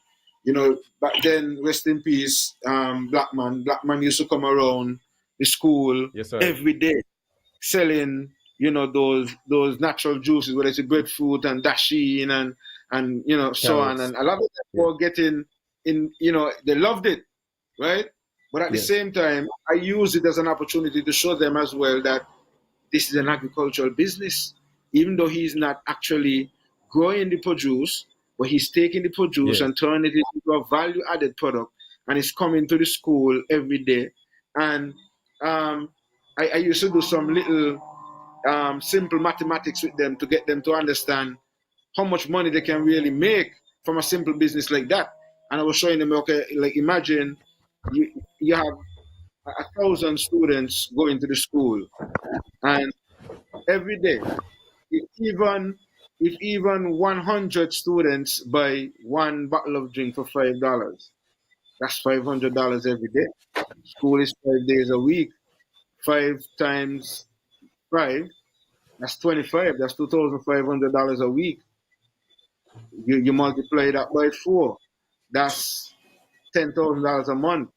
You know, back then, rest in peace, Black man used to come around the school Yes, sir. every day selling, you know, those natural juices, whether it's breadfruit and dasheen and you know, so on. Carrots. And a lot of them were getting in, you know, they loved it, right? But at the Yes. same time, I use it as an opportunity to show them as well that this is an agricultural business. Even though he's not actually growing the produce, but he's taking the produce Yes. and turning it into a value added product, and it's coming to the school every day. And I used to do some little simple mathematics with them to get them to understand how much money they can really make from a simple business like that. And I was showing them, okay, like imagine you have 1,000 students going to the school, and every day, if even 100 students buy one bottle of drink for $5, that's $500 every day. School is 5 days a week. 5 times 5, that's 25. That's $2,500 a week. You multiply that by 4, that's $10,000 a month,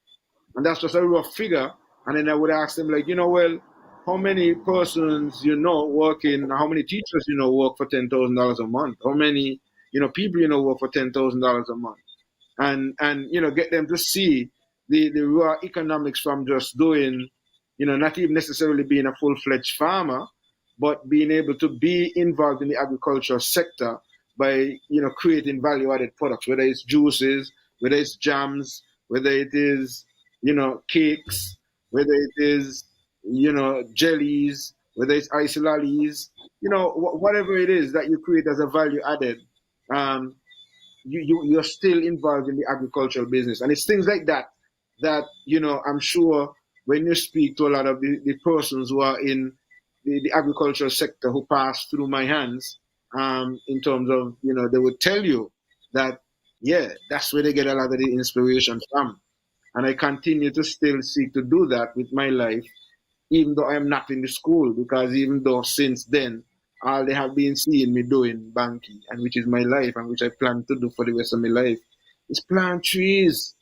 and that's just a rough figure. And then I would ask them, like, you know, well, how many persons you know working? How many teachers you know work for $10,000 a month? How many people you know work for $10,000 a month? And you know, get them to see the raw economics from just doing, you know, not even necessarily being a full-fledged farmer, but being able to be involved in the agricultural sector by, you know, creating value-added products, whether it's juices, whether it's jams, whether it is, you know, cakes, whether it is, you know, jellies, whether it's isolalis, you know, whatever it is that you create as a value added, um, you're still involved in the agricultural business. And it's things like that that, you know, I'm sure when you speak to a lot of the persons who are in the agricultural sector who pass through my hands, in terms of, you know, they would tell you that, yeah, that's where they get a lot of the inspiration from. And I continue to still seek to do that with my life, even though I'm not in the school, because even though since then, all they have been seeing me doing banking, and which is my life, and which I plan to do for the rest of my life, is plant trees.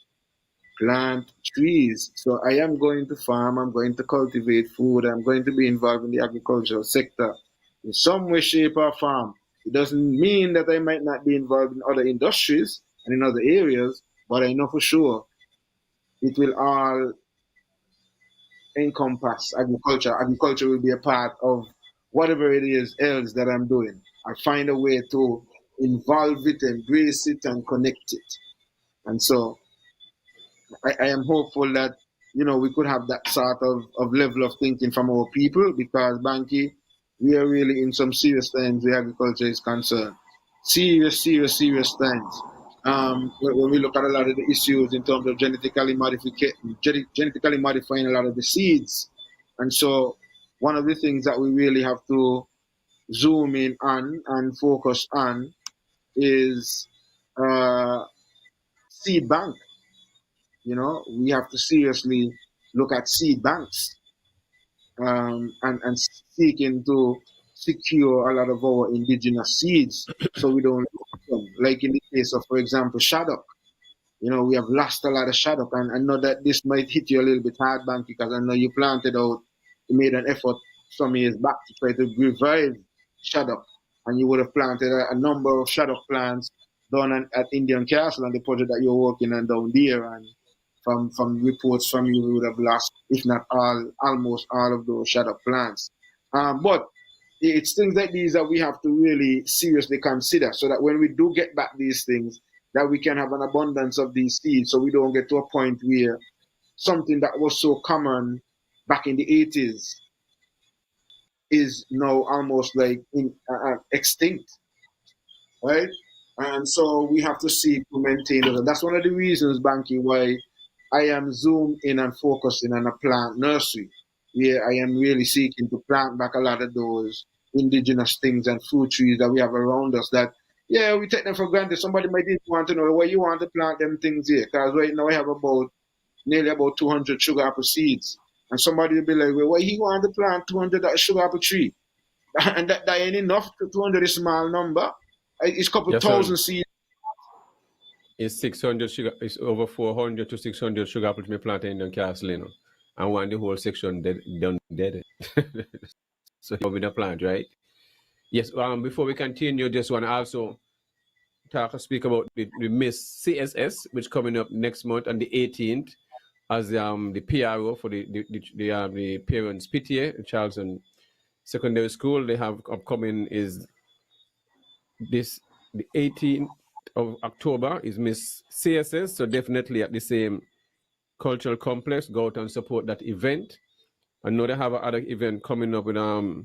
Plant trees. So I am going to farm, I'm going to cultivate food, I'm going to be involved in the agricultural sector in some way, shape, or form. It doesn't mean that I might not be involved in other industries and in other areas, but I know for sure it will all encompass agriculture. Agriculture will be a part of whatever it is else that I'm doing. I find a way to involve it, embrace it, and connect it. And so I am hopeful that we could have that sort of level of thinking from our people, because Banky, we are really in some serious times where agriculture is concerned. Serious, serious, serious times. When we look at a lot of the issues in terms of genetically modifying a lot of the seeds. And so one of the things that we really have to zoom in on and focus on is seed bank. We have to seriously look at seed banks, and seeking to secure a lot of our indigenous seeds so we don't lose them. Like in the case of, for example, shaddock. We have lost a lot of shaddock, and I know that this might hit you a little bit hard, Banky, because I know you planted out, you made an effort some years back to try to revive shaddock, and you would have planted a number of shaddock plants down at Indian Castle and the project that you're working on down there, and from reports from you, we would have lost, if not almost all of those shaddock plants. But it's things like these that we have to really seriously consider, so that when we do get back these things, that we can have an abundance of these seeds, so we don't get to a point where something that was so common back in the 80s is now almost like extinct, right? And so we have to seek to maintain those. And that's one of the reasons, Banky, why I am zoomed in and focusing on a plant nursery, where I am really seeking to plant back a lot of those indigenous things and fruit trees that we have around us that, yeah, we take them for granted. Somebody might even want to know why you want to plant them things here. Because right now I have nearly about 200 sugar apple seeds. And somebody will be like, well, why he want to plant 200 sugar apple tree? And that ain't enough. 200 is a small number. It's a couple thousand seeds. It's 600 sugar. It's over 400 to 600 sugar apples me planted in the castle, and one the whole section dead. So we the plant, right? Yes. Before we continue, just want to also speak about the Miss CSS, which coming up next month on the 18th, as the PRO for the parents PTA in Charleston Secondary School. They have upcoming is the 18th of October is Miss CSS, so definitely at the same cultural complex, go out and support that event. I know they have another event coming up with a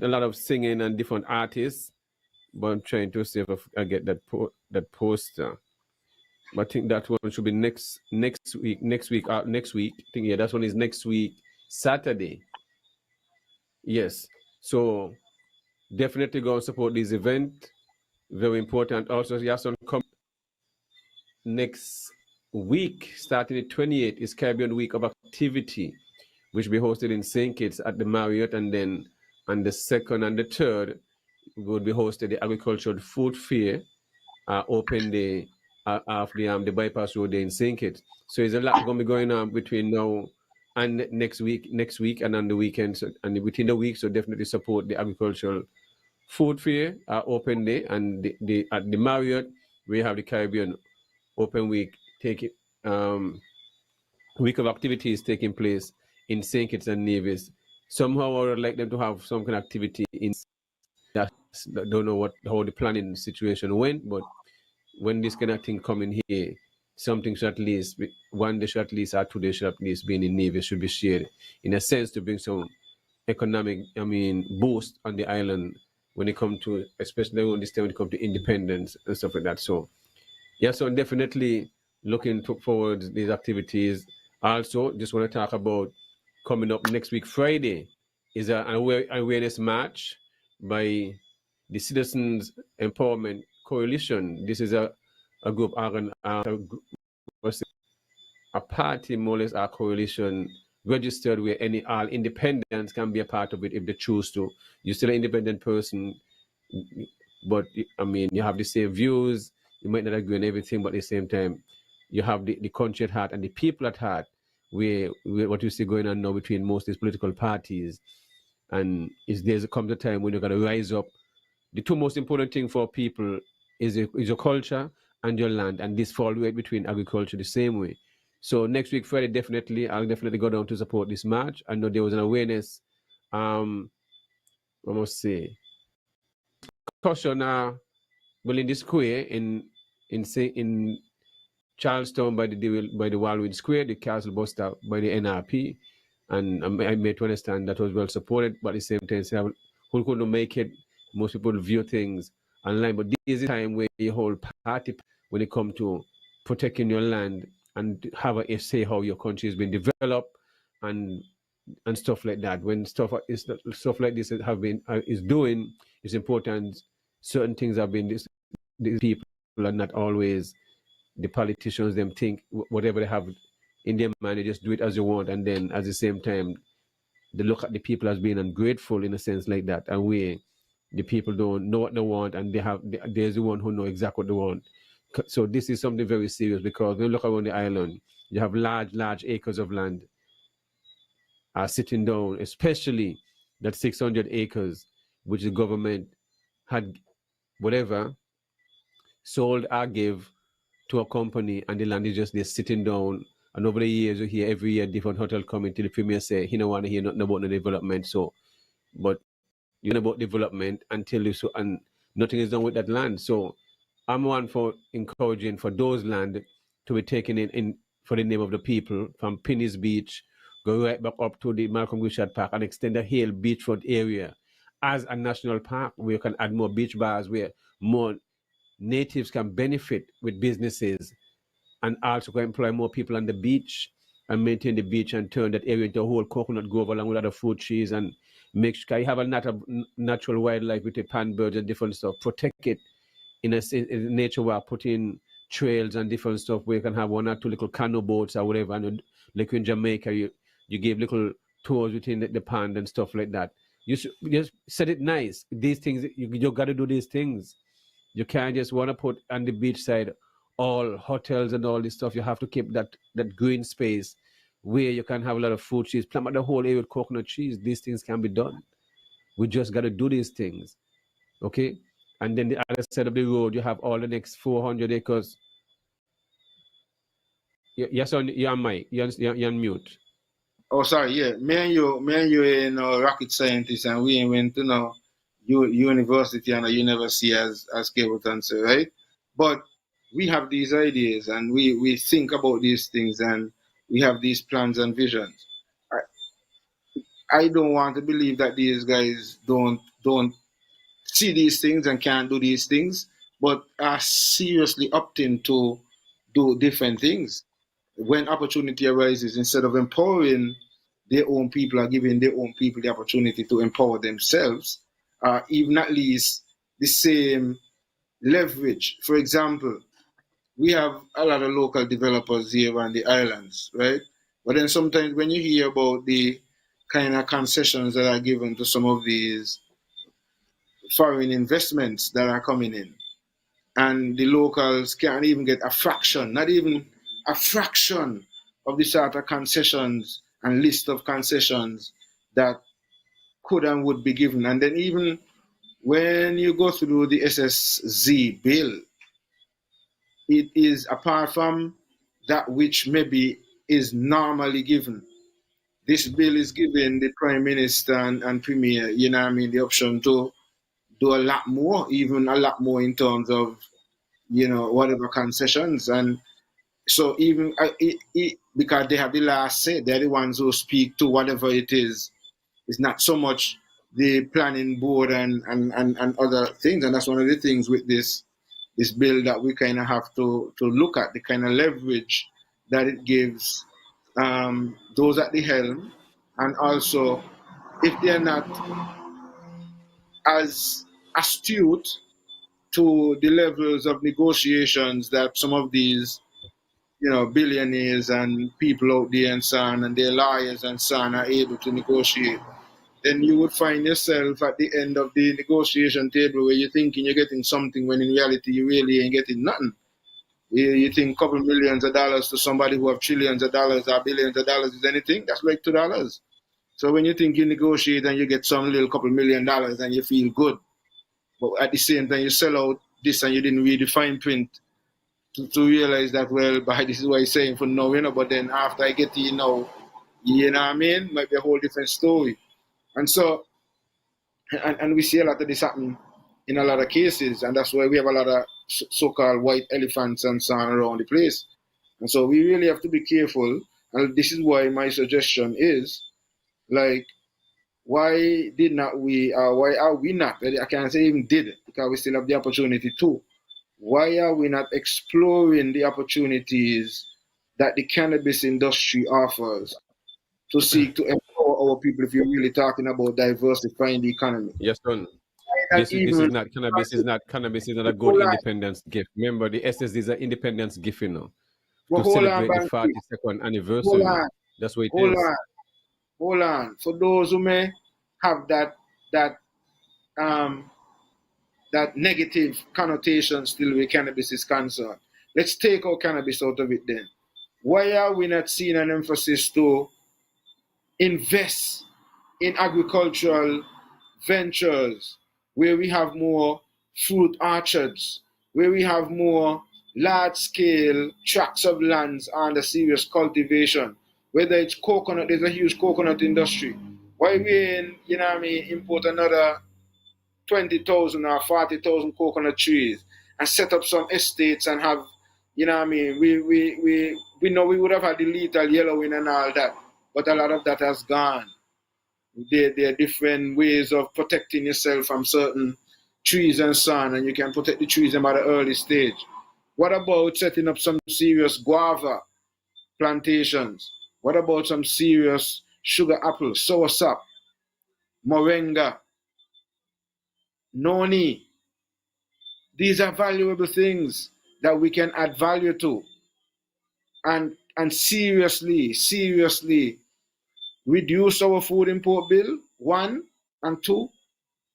lot of singing and different artists, but I'm trying to see if I get that poster. But I think that one should be next week. I think that one is next week, Saturday. Yes. So definitely go and support this event. Very important. Also, Yason come next week, starting the 28th, is Caribbean Week of Activity, which will be hosted in St. Kitts at the Marriott, and then on the 2nd and the 3rd, we will be hosted the Agricultural Food Fair, open day of the bypass road there in St. Kitts. So there's a lot going to be going on between now and next week, and on the weekends, and within the week. So definitely support the Agricultural Food Fair open day, and at the Marriott we have the Caribbean Open Week week of activities taking place in St. Kitts and Nevis. Somehow I would like them to have some kind of activity in that. Don't know how the planning situation went, but when this kind of thing come in here, something should at least one day should at least or 2 days should at least be in the Nevis should be shared, in a sense, to bring some economic boost on the island when it comes to, especially when it comes to independence and stuff like that. So yeah, so definitely looking forward to these activities. Also, just want to talk about coming up next week, Friday, is an awareness march by the Citizens Empowerment Coalition. This is a group a party, more or less, our coalition registered where all independents can be a part of it if they choose to. You're still an independent person, but I mean, you have the same views. You might not agree on everything, but at the same time, you have the country at heart and the people at heart. Where what you see going on now between most of these political parties, and there's comes a time when you're going to rise up. The two most important thing for people is your culture and your land, and this fall right between agriculture the same way. So next week Friday, I'll definitely go down to support this march. I know there was an awareness, I must say, caution well in the square in Charlestown by the Wildwood Square, the Castle bus stop by the NRP, and I made to understand that was well supported, but at the same time, who couldn't make it. Most people view things online, but this is a time where the whole party, when it comes to protecting your land and have a say how your country has been developed and stuff like that. When stuff like this is doing, it's important. Certain things have been these people are not always the politicians. Them think whatever they have in their mind, they just do it as they want, and then at the same time they look at the people as being ungrateful in a sense like that, and the people don't know what they want, and there's the one who know exactly what they want. So this is something very serious, because when you look around the island, you have large acres of land are sitting down, especially that 600 acres which the government had whatever sold or gave to a company, and the land is just there sitting down. And over the years, you hear every year different hotel coming to the premier say he don't want to hear nothing about the development. So, but you know about development until and nothing is done with that land. So, I'm one for encouraging for those land to be taken in for the name of the people, from Pinny's Beach, go right back up to the Malcolm Gushad Park, and extend the Hale beachfront area as a national park where you can add more beach bars, where more natives can benefit with businesses, and also can employ more people on the beach and maintain the beach and turn that area into a whole coconut grove along with other fruit trees, and make sure you have a natural wildlife with the pan birds and different stuff. Protect it in in nature, while putting trails and different stuff where you can have one or two little canoe boats or whatever. And like in Jamaica, you give little tours within the pond and stuff like that. You just set it nice. These things, you got to do these things. You can't just want to put on the beach side all hotels and all this stuff. You have to keep that green space where you can have a lot of fruit trees, plant the whole area with coconut trees. These things can be done. We just got to do these things, okay? And then the other side of the road, you have all the next 400 acres. Yes, you're on mic. You're on mute. Oh, sorry. Yeah, me and you, rocket scientists, and we went to university and a university as Cableton say, right? But we have these ideas, and we think about these things, and we have these plans and visions. I don't want to believe that these guys don't see these things and can't do these things, but are seriously opting to do different things when opportunity arises. Instead of empowering their own people or giving their own people the opportunity to empower themselves, even at least the same leverage. For example, we have a lot of local developers here on the islands, right? But then sometimes when you hear about the kind of concessions that are given to some of these foreign investments that are coming in, and the locals can't even get a fraction, not even a fraction of the sort of concessions and list of concessions that could and would be given. And then even when you go through the SSZ bill, it is apart from that which maybe is normally given. This bill is giving the Prime Minister and Premier, you know what I mean, the option to do a lot more, even a lot more in terms of, whatever concessions. And so even because they have the last say, they're the ones who speak to whatever it is. It's not so much the planning board and other things. And that's one of the things with this bill that we kind of have to look at, the kind of leverage that it gives those at the helm, and also if they're not as astute to the levels of negotiations that some of these billionaires and people out there and so on, and their lawyers and so on are able to negotiate, then you would find yourself at the end of the negotiation table where you're thinking you're getting something when in reality you really ain't getting nothing. You think a couple millions of dollars to somebody who have trillions of dollars or billions of dollars is anything? That's like $2. So when you think you negotiate and you get some little couple $1 million and you feel good, but at the same time you sell out this and you didn't read the fine print to realize that, well, by this is what he's saying for now, but then after I get to you know what I mean, might be a whole different story. And so, and we see a lot of this happen in a lot of cases, and that's why we have a lot of so-called white elephants and so on around the place. And so we really have to be careful, and this is why my suggestion is, like, why did not we, why are we not, I can't say even did, because we still have the opportunity to. Why are we not exploring the opportunities that the cannabis industry offers to seek to empower our people if you're really talking about diversifying the economy? Yes, son. This is not cannabis. Cannabis is not a good independence gift. Remember, the SS is an independence gift, to celebrate the 42nd anniversary. That's what it is. Hold on. For those who may have that negative connotation still with cannabis is concerned, let's take our cannabis out of it then. Why are we not seeing an emphasis to invest in agricultural ventures where we have more fruit orchards, where we have more large-scale tracts of lands under serious cultivation? Whether it's coconut, there's a huge coconut industry. Why we import another 20,000 or 40,000 coconut trees and set up some estates and have, we know we would have had the lethal yellowing and all that, but a lot of that has gone. There are different ways of protecting yourself from certain trees and so on, and you can protect the trees at an early stage. What about setting up some serious guava plantations? What about some serious sugar apple, soursop, moringa, noni? These are valuable things that we can add value to, and seriously reduce our food import bill, one, and two,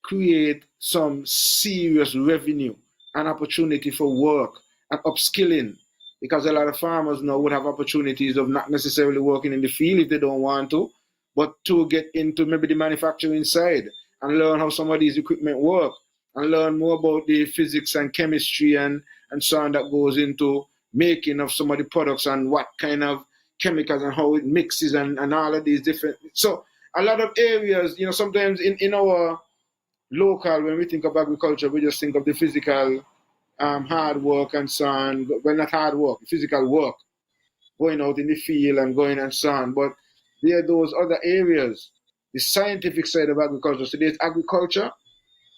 create some serious revenue and opportunity for work and upskilling, because a lot of farmers now would have opportunities of not necessarily working in the field if they don't want to, but to get into maybe the manufacturing side and learn how some of these equipment work and learn more about the physics and chemistry and so on that goes into making of some of the products and what kind of chemicals and how it mixes and all of these different. So a lot of areas, sometimes in our local, when we think of agriculture, we just think of the physical hard work and so on. Well, not hard work, physical work, going out in the field and going and so on. But there are those other areas, the scientific side of agriculture. So there's agriculture,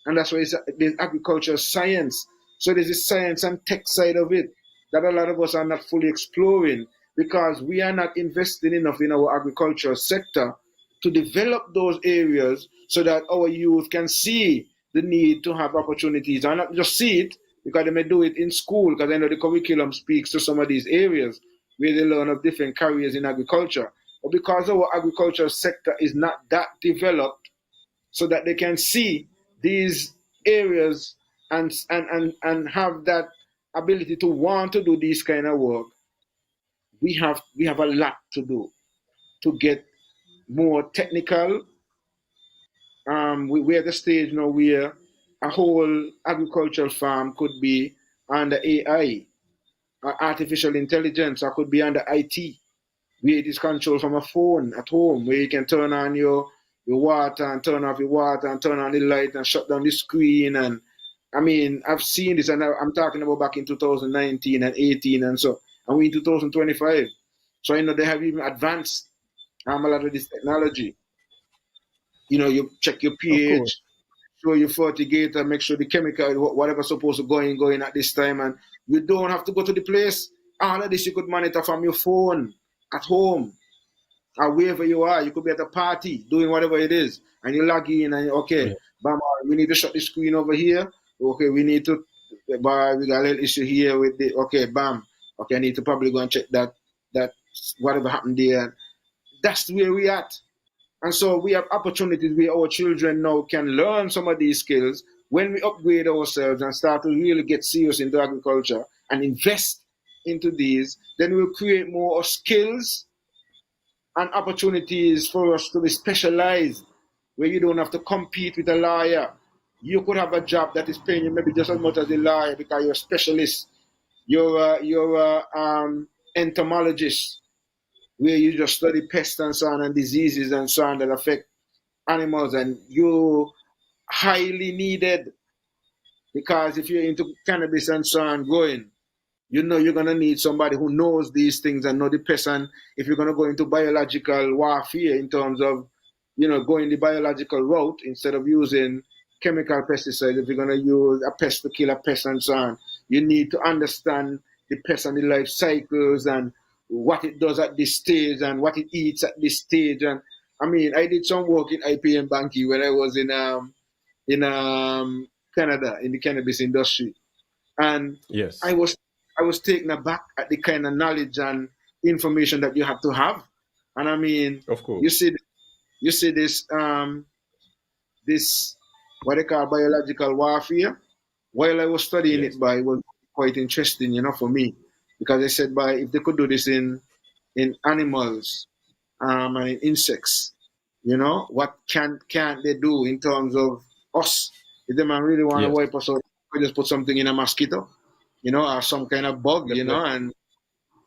and that's why there's agriculture science. So there's the science and tech side of it that a lot of us are not fully exploring because we are not investing enough in our agricultural sector to develop those areas so that our youth can see the need to have opportunities and not just see it because they may do it in school, because I know the curriculum speaks to some of these areas where they learn of different careers in agriculture. But because our agricultural sector is not that developed so that they can see these areas and have that ability to want to do this kind of work, we have a lot to do to get more technical. We're at the stage now where a whole agricultural farm could be under AI, artificial intelligence, or could be under IT, where it is controlled from a phone at home, where you can turn on your water and turn off your water and turn on the light and shut down the screen. And I mean, I've seen this, and I'm talking about back in 2019 and 18 and so, and we're in 2025. So, they have even advanced a lot of this technology. You check your pH, show your fertigator, make sure the chemical, whatever's supposed to go in at this time. And you don't have to go to the place. All of this you could monitor from your phone at home or wherever you are. You could be at a party doing whatever it is. And you log in and bam, we need to shut the screen over here. Okay, we need to, we got a little issue here with the, bam. Okay, I need to probably go and check that whatever happened there. That's where we at. And so we have opportunities where our children now can learn some of these skills when we upgrade ourselves and start to really get serious into agriculture and invest into these, then we'll create more skills and opportunities for us to be specialized where you don't have to compete with a lawyer. You could have a job that is paying you maybe just as much as a lawyer because you're a specialist. You're a entomologist where you just study pests and so on and diseases and so on that affect animals, and you're highly needed because if you're into cannabis and so on growing, you know you're gonna need somebody who knows these things and know the pest. And if you're gonna go into biological warfare in terms of, going the biological route instead of using chemical pesticides, if you're gonna use a pest to kill a pest and so on, you need to understand the pest and the life cycles and what it does at this stage and what it eats at this stage. And I mean, I did some work in IPM Banky when I was in Canada in the cannabis industry, and Yes. I was taken aback at the kind of knowledge and information that you have to have. And I mean, Of course. you see this what they call biological warfare. While I was studying Yes. it, it was quite interesting, for me, because I said, if they could do this in animals and in insects, what can't they do in terms of us? If the man really want to Yes. wipe us out, we just put something in a mosquito, or some kind of bug, Definitely.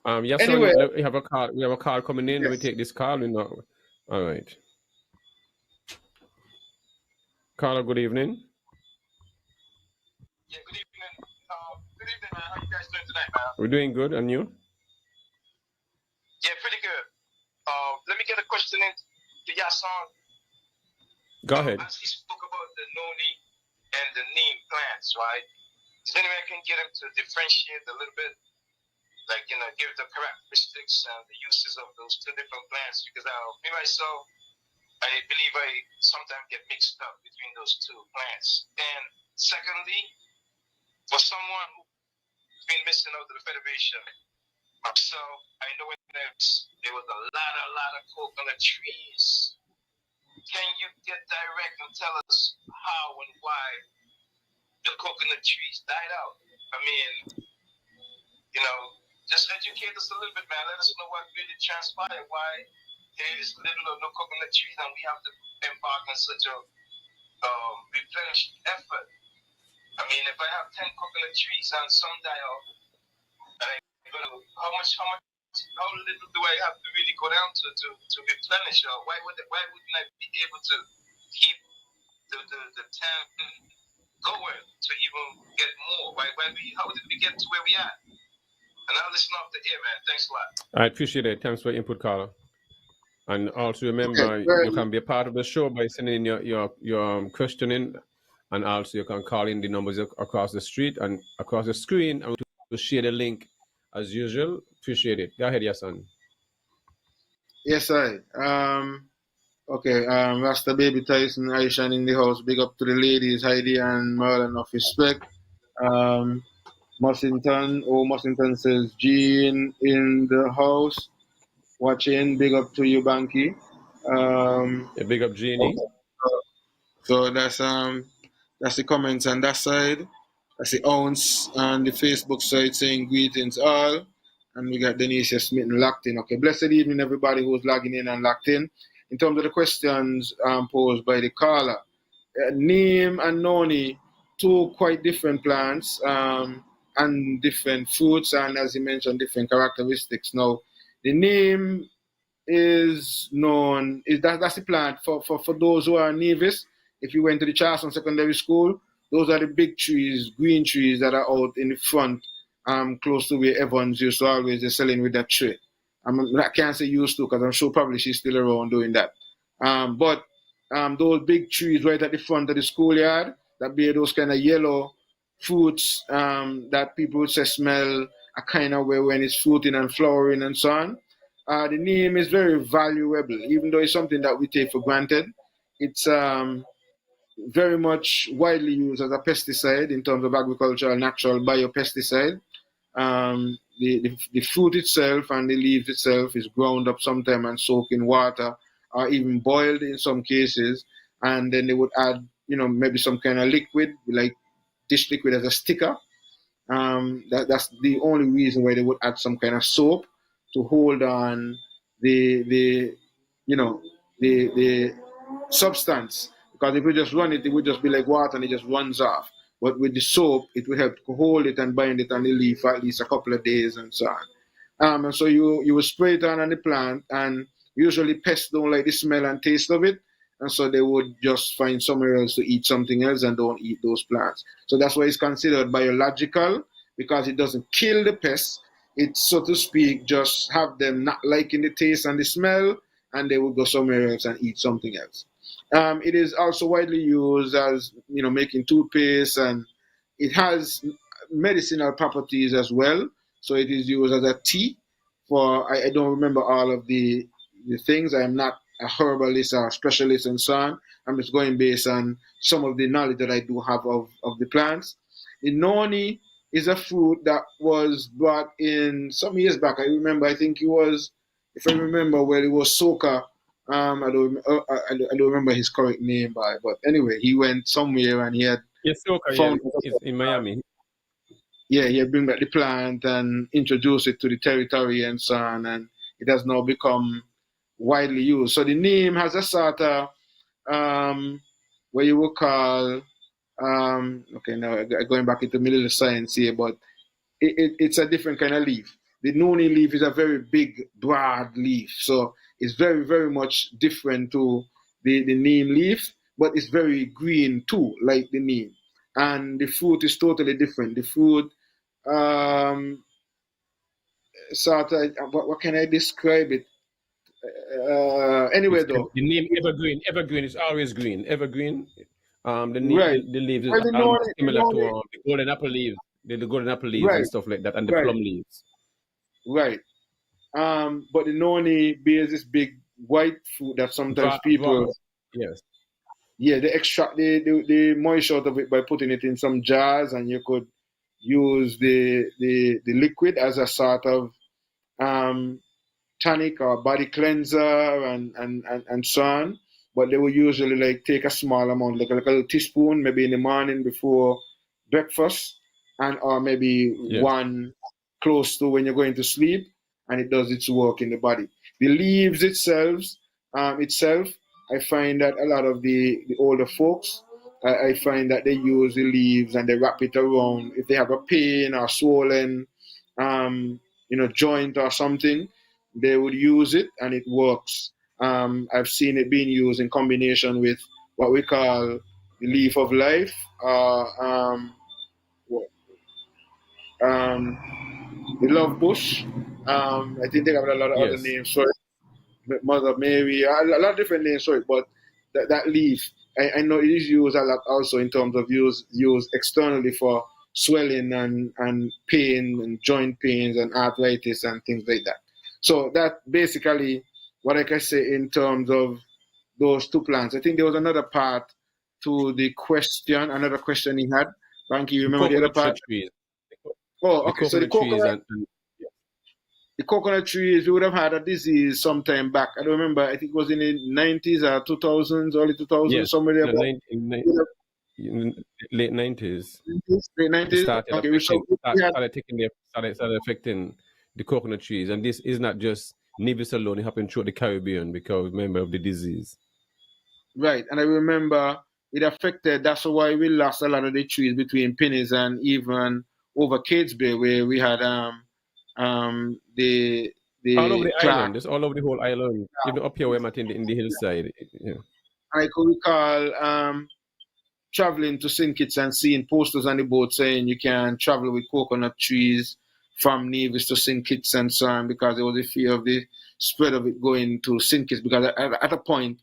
and Yes, anyway, son, we have a call. We have a call coming in. Let me yes. take this call. All right. Caller, good evening. Yeah, good evening. Good evening, man. How you guys doing tonight, man? We're doing good, and you? Yeah, pretty good. Let me get a question in to Yason. Go ahead. As he spoke about the noni and the neem plants, right? Is there any way I can get him to differentiate a little bit? Like, give the characteristics and the uses of those two different plants? Because me myself, I believe I sometimes get mixed up between those two plants. And secondly, for someone who's been missing out to the Federation, myself, I know there was a lot of coconut trees. Can you get direct and tell us how and why the coconut trees died out? I mean, just educate us a little bit, man. Let us know what really transpired, why there is little or no coconut trees and we have to embark on such a replenishing effort. I mean, if I have 10 coconut trees and some die off, how little do I have to really go down to replenish? Or why wouldn't I be able to keep the 10 going to even get more? How did we get to where we are? And I'll listen off the air, man. Thanks a lot. I appreciate it. Thanks for your input, caller. And also remember, Okay, you can be a part of the show by sending in your questioning, and also you can call in the numbers across the street and across the screen, and we'll share the link as usual. Appreciate it. Go ahead, Yason. Yes, I. Okay, Rasta Baby Tyson, Aishan in the house. Big up to the ladies, Heidi and Merla, enough respect. Mussington says, Jean in the house, watching. Big up to you, Banky. Yeah, big up, Jeannie. So that's the comments on that side. That's the ounce on the Facebook side saying greetings all. And we got Denise Smith locked in. Okay, blessed evening everybody who's logging in and locked in. In terms of the questions posed by the caller, neem and noni, two quite different plants and different fruits, and as you mentioned, different characteristics. Now, the neem is known, that's the plant for those who are nevis. If you went to the Charleston Secondary School, those are the big trees, green trees that are out in the front, close to where Evans used to always be selling with that tree. I can't say used to because I'm sure probably she's still around doing that. But those big trees right at the front of the schoolyard that bear those kind of yellow fruits that people would say smell a kind of way when it's fruiting and flowering and so on. The neem is very valuable, even though it's something that we take for granted. It's very much widely used as a pesticide in terms of agricultural natural biopesticide. the fruit itself and the leaves itself is ground up sometime and soaked in water, or even boiled in some cases, and then they would add, maybe some kind of liquid, like dish liquid as a sticker. That's the only reason why they would add some kind of soap to hold on the the substance. Because if we just run it, it would just be like water and it just runs off. But with the soap, it will help to hold it and bind it on the leaf for at least a couple of days and so on. And so you will spray it on the plant, and usually pests don't like the smell and taste of it, and so they would just find somewhere else to eat something else and don't eat those plants. So that's why it's considered biological, because it doesn't kill the pests. It, so to speak, just have them not liking the taste and the smell, and they will go somewhere else and eat something else. It is also widely used as, making toothpaste, and it has medicinal properties as well. So it is used as a tea for, I don't remember all of the things. I am not a herbalist or a specialist and so on. I'm just going based on some of the knowledge that I do have of the plants. The noni is a fruit that was brought in some years back. I think it was, if I remember well, it was Soka. I don't remember his correct name but anyway, he went somewhere and he had found it's in Miami. Yeah, he had bring back the plant and introduce it to the territory and so on, and it has now become widely used. So the name has a sort of what you would call okay, now going back into middle science here, but it's a different kind of leaf. The noni leaf is a very big, broad leaf, so it's very, very much different to the neem leaf, but it's very green too, like the neem. And the fruit is totally different. The fruit, sort of, what can I describe it? Anyway, though. The name evergreen is always green. Evergreen. The Right. the leaves is Well, similar to the golden apple leaves, the golden apple leaves Right. and stuff like that, and the Right. plum leaves. Right. But the noni bears this big white fruit that sometimes people, Yes. yeah, they extract the moisture out of it by putting it in some jars, and you could use the liquid as a sort of um, tonic or body cleanser and so on. But they will usually like take a small amount, like a little teaspoon, maybe in the morning before breakfast, and or maybe Yes. one close to when you're going to sleep, and it does its work in the body. The leaves itself, I find that a lot of the older folks, I find that they use the leaves and they wrap it around if they have a pain or swollen, joint or something. They would use it and it works. I've seen it being used in combination with what we call the leaf of life, the love bush. I think they have a lot of other Yes. names for it. Mother Mary, a lot of different names for it, but that leaf, I know it is used a lot also in terms of use externally for swelling and pain and joint pains and arthritis and things like that. So that basically what I can say in terms of those two plants. I think there was another part to the question, another question he had. Banky, you remember the other part? Trees. Oh, The okay. So the trees coconut trees, we would have had a disease sometime back. I don't remember. I think it was in the 90s or 2000s, early 2000s, yes, somewhere there. in late 90s. Late 90s? Started Okay, started affecting the coconut trees, and this is not just Nevis alone. It happened throughout the Caribbean because remember of the disease. Right, and I remember it affected. That's why we lost a lot of the trees between Pennies and even over Cades Bay, where we had the all over the Clark. island. It's all over the whole island. Even up here where I'm at in the hillside. Yeah. I could recall traveling to St. Kitts and seeing posters on the boat saying you can travel with coconut trees from Nevis to St. Kitts and so on, because there was a fear of the spread of it going to St. Kitts, because at a point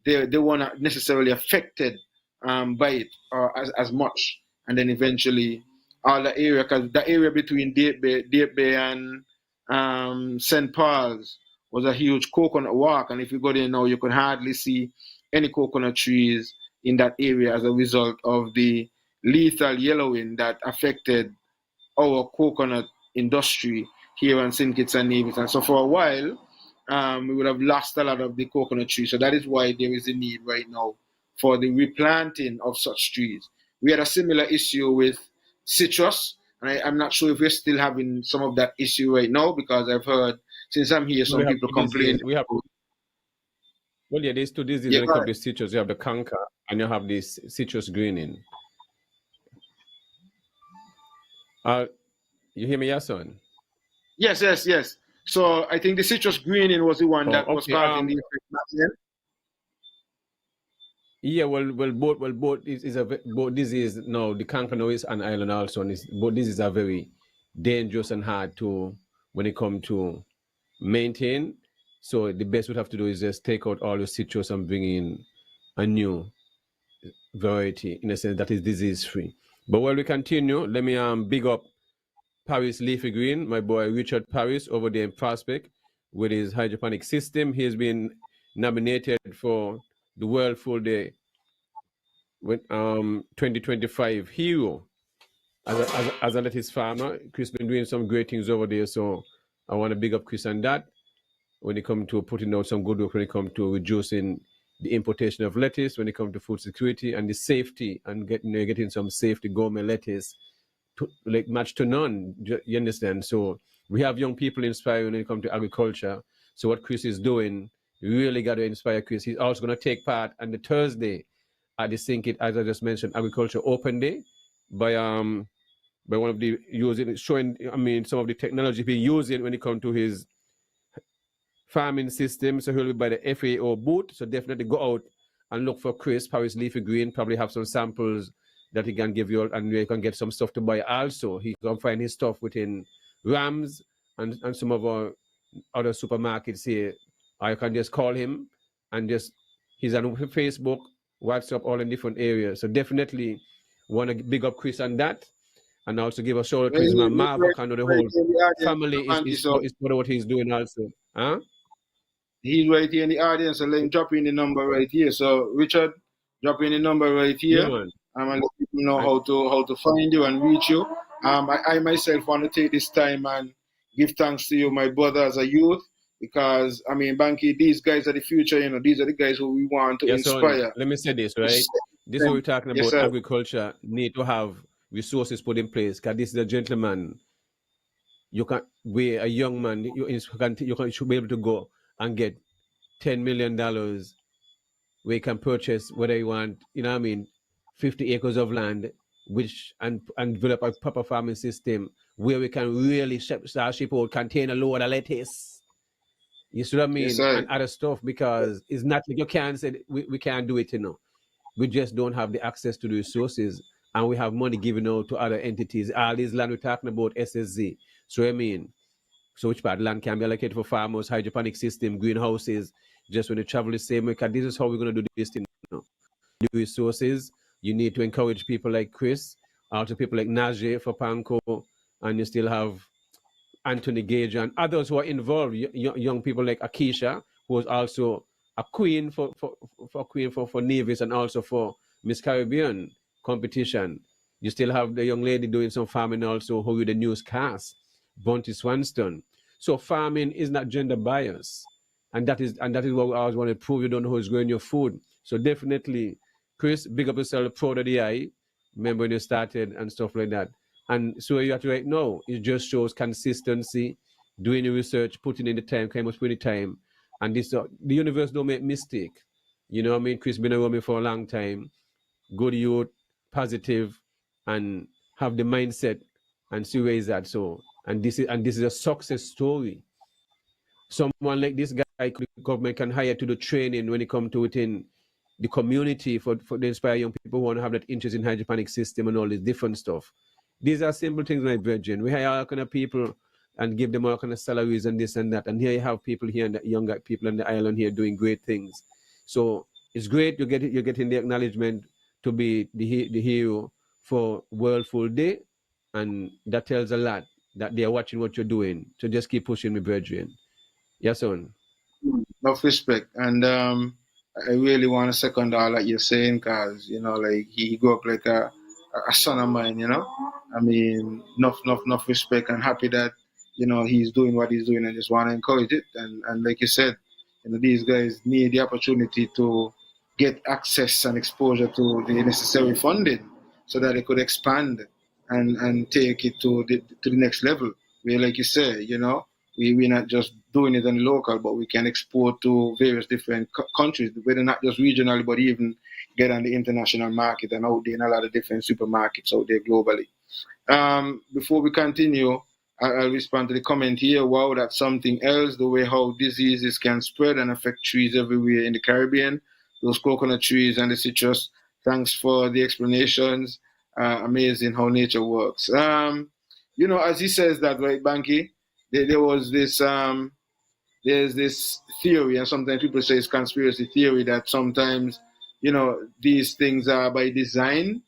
they were not necessarily affected by it or as much, and then eventually all the area, because the area between Date Bay and St. Paul's was a huge coconut walk, and if you go there now, you could hardly see any coconut trees in that area as a result of the lethal yellowing that affected our coconut industry here on St. Kitts and Nevis. And so for a while, we would have lost a lot of the coconut trees. So that is why there is a need right now for the replanting of such trees. We had a similar issue with citrus, and I'm not sure if we're still having some of that issue right now, because I've heard, since I'm here, some people complain. Well, yeah, there's two diseases when it comes to citrus. You have the canker and you have this citrus greening. You hear me, Yason? Yes. So I think the citrus greening was the one that was causing the effect. Yeah, both disease now. The canker now is an island also, and both diseases are very dangerous and hard to when it comes to maintain. So the best we have to do is just take out all the citrus and bring in a new variety in a sense that is disease free. But while we continue, let me big up Paris Leafy Green, my boy Richard Paris over there in Prospect with his hydroponic system. He has been nominated for the World Full Day with 2025 Hero as a lettuce farmer. Chris been doing some great things over there, so I want to big up Chris on that when it comes to putting out some good work when it comes to reducing the importation of lettuce, when it comes to food security and the safety and getting some safety gourmet lettuce to, like match to none. You understand? So we have young people inspiring when it comes to agriculture. So what Chris is doing, really got to inspire Chris. He's also going to take part on the Thursday at the Think It, as I just mentioned, Agriculture Open Day by one of the showing some of the technology he's using when it comes to his farming system. So he'll be by the FAO booth. So definitely go out and look for Chris Paris Leafy Green. Probably have some samples that he can give you, and you can get some stuff to buy also. He can find his stuff within Rams and some of our other supermarkets here. Or you can just call him and he's on Facebook, WhatsApp, all in different areas. So definitely want to big up Chris on that. And also give a shout out to his man Marva, kind of the whole family is what he's doing also. Huh? He's right here in the audience, so let him drop in the number right here. So Richard, drop in the number right here. Yeah, and let people know how to find you and reach you. I myself want to take this time and give thanks to you, my brother, as a youth, because Banky, these guys are the future. These are the guys who we want to inspire. So let me say this, right? This is what we're talking about. Yes, agriculture need to have resources put in place. Because this is a gentleman. We're a young man. You should be able to go and get $10 million where you can purchase whether you want, 50 acres of land, and develop a proper farming system where we can really ship out container load of lettuce. You see what I mean? Yes, and other stuff, because it's not like you can't say we can't do it, We just don't have the access to the resources, and we have money given out to other entities. All these land we're talking about, SSZ. So which part land can be allocated for farmers, hydroponic system, greenhouses, just when they travel the same way. This is how we're going to do this thing. The resources, you need to encourage people like Chris, also people like Najee for Panko, and you still have Anthony Gage and others who are involved, young people like Akisha, who was also a queen for Nevis and also for Miss Caribbean competition. You still have the young lady doing some farming also, who with the newscast, Bunty Swanston. So farming is not gender bias. And that is what I always want to prove. You don't know who's growing your food. So definitely, Chris, big up yourself, proud of the eye. Remember when you started and stuff like that. And so you have to right now, it just shows consistency, doing the research, putting in the time, came up with the time. And this the universe don't make mistake. You know what I mean? Chris been around me for a long time. Good youth, positive, and have the mindset and see where is that. So and this is a success story. Someone like this guy, the government can hire to do training when it comes to within the community for the inspire young people who want to have that interest in hydroponic system and all this different stuff. These are simple things, my brethren. We hire all kind of people and give them all kind of salaries and this and that. And here you have people here, and younger people on the island here doing great things. So it's great you're getting the acknowledgement to be the hero for World Full Day, and that tells a lot that they are watching what you're doing. So just keep pushing me, brethren. Yes, son. Enough respect. And I really want to second all that you're saying, because, he grew up like a a son of mine, you know. I mean, enough respect, and happy that, you know, he's doing what he's doing, and just want to encourage it. And like you said, you know, these guys need the opportunity to get access and exposure to the necessary funding so that they could expand and take it to the next level. Where, like you say, you know, we're not just doing it on the local, but we can export to various different countries, whether not just regionally, but even get on the international market and out there in a lot of different supermarkets out there globally. Before we continue, I'll respond to the comment here. Wow, that's something else. The way how diseases can spread and affect trees everywhere in the Caribbean, those coconut trees and the citrus. Thanks for the explanations. Amazing how nature works. You know, as he says that, right, Banky, there was this, there's this theory, and sometimes people say it's conspiracy theory, that sometimes, you know, these things are by design,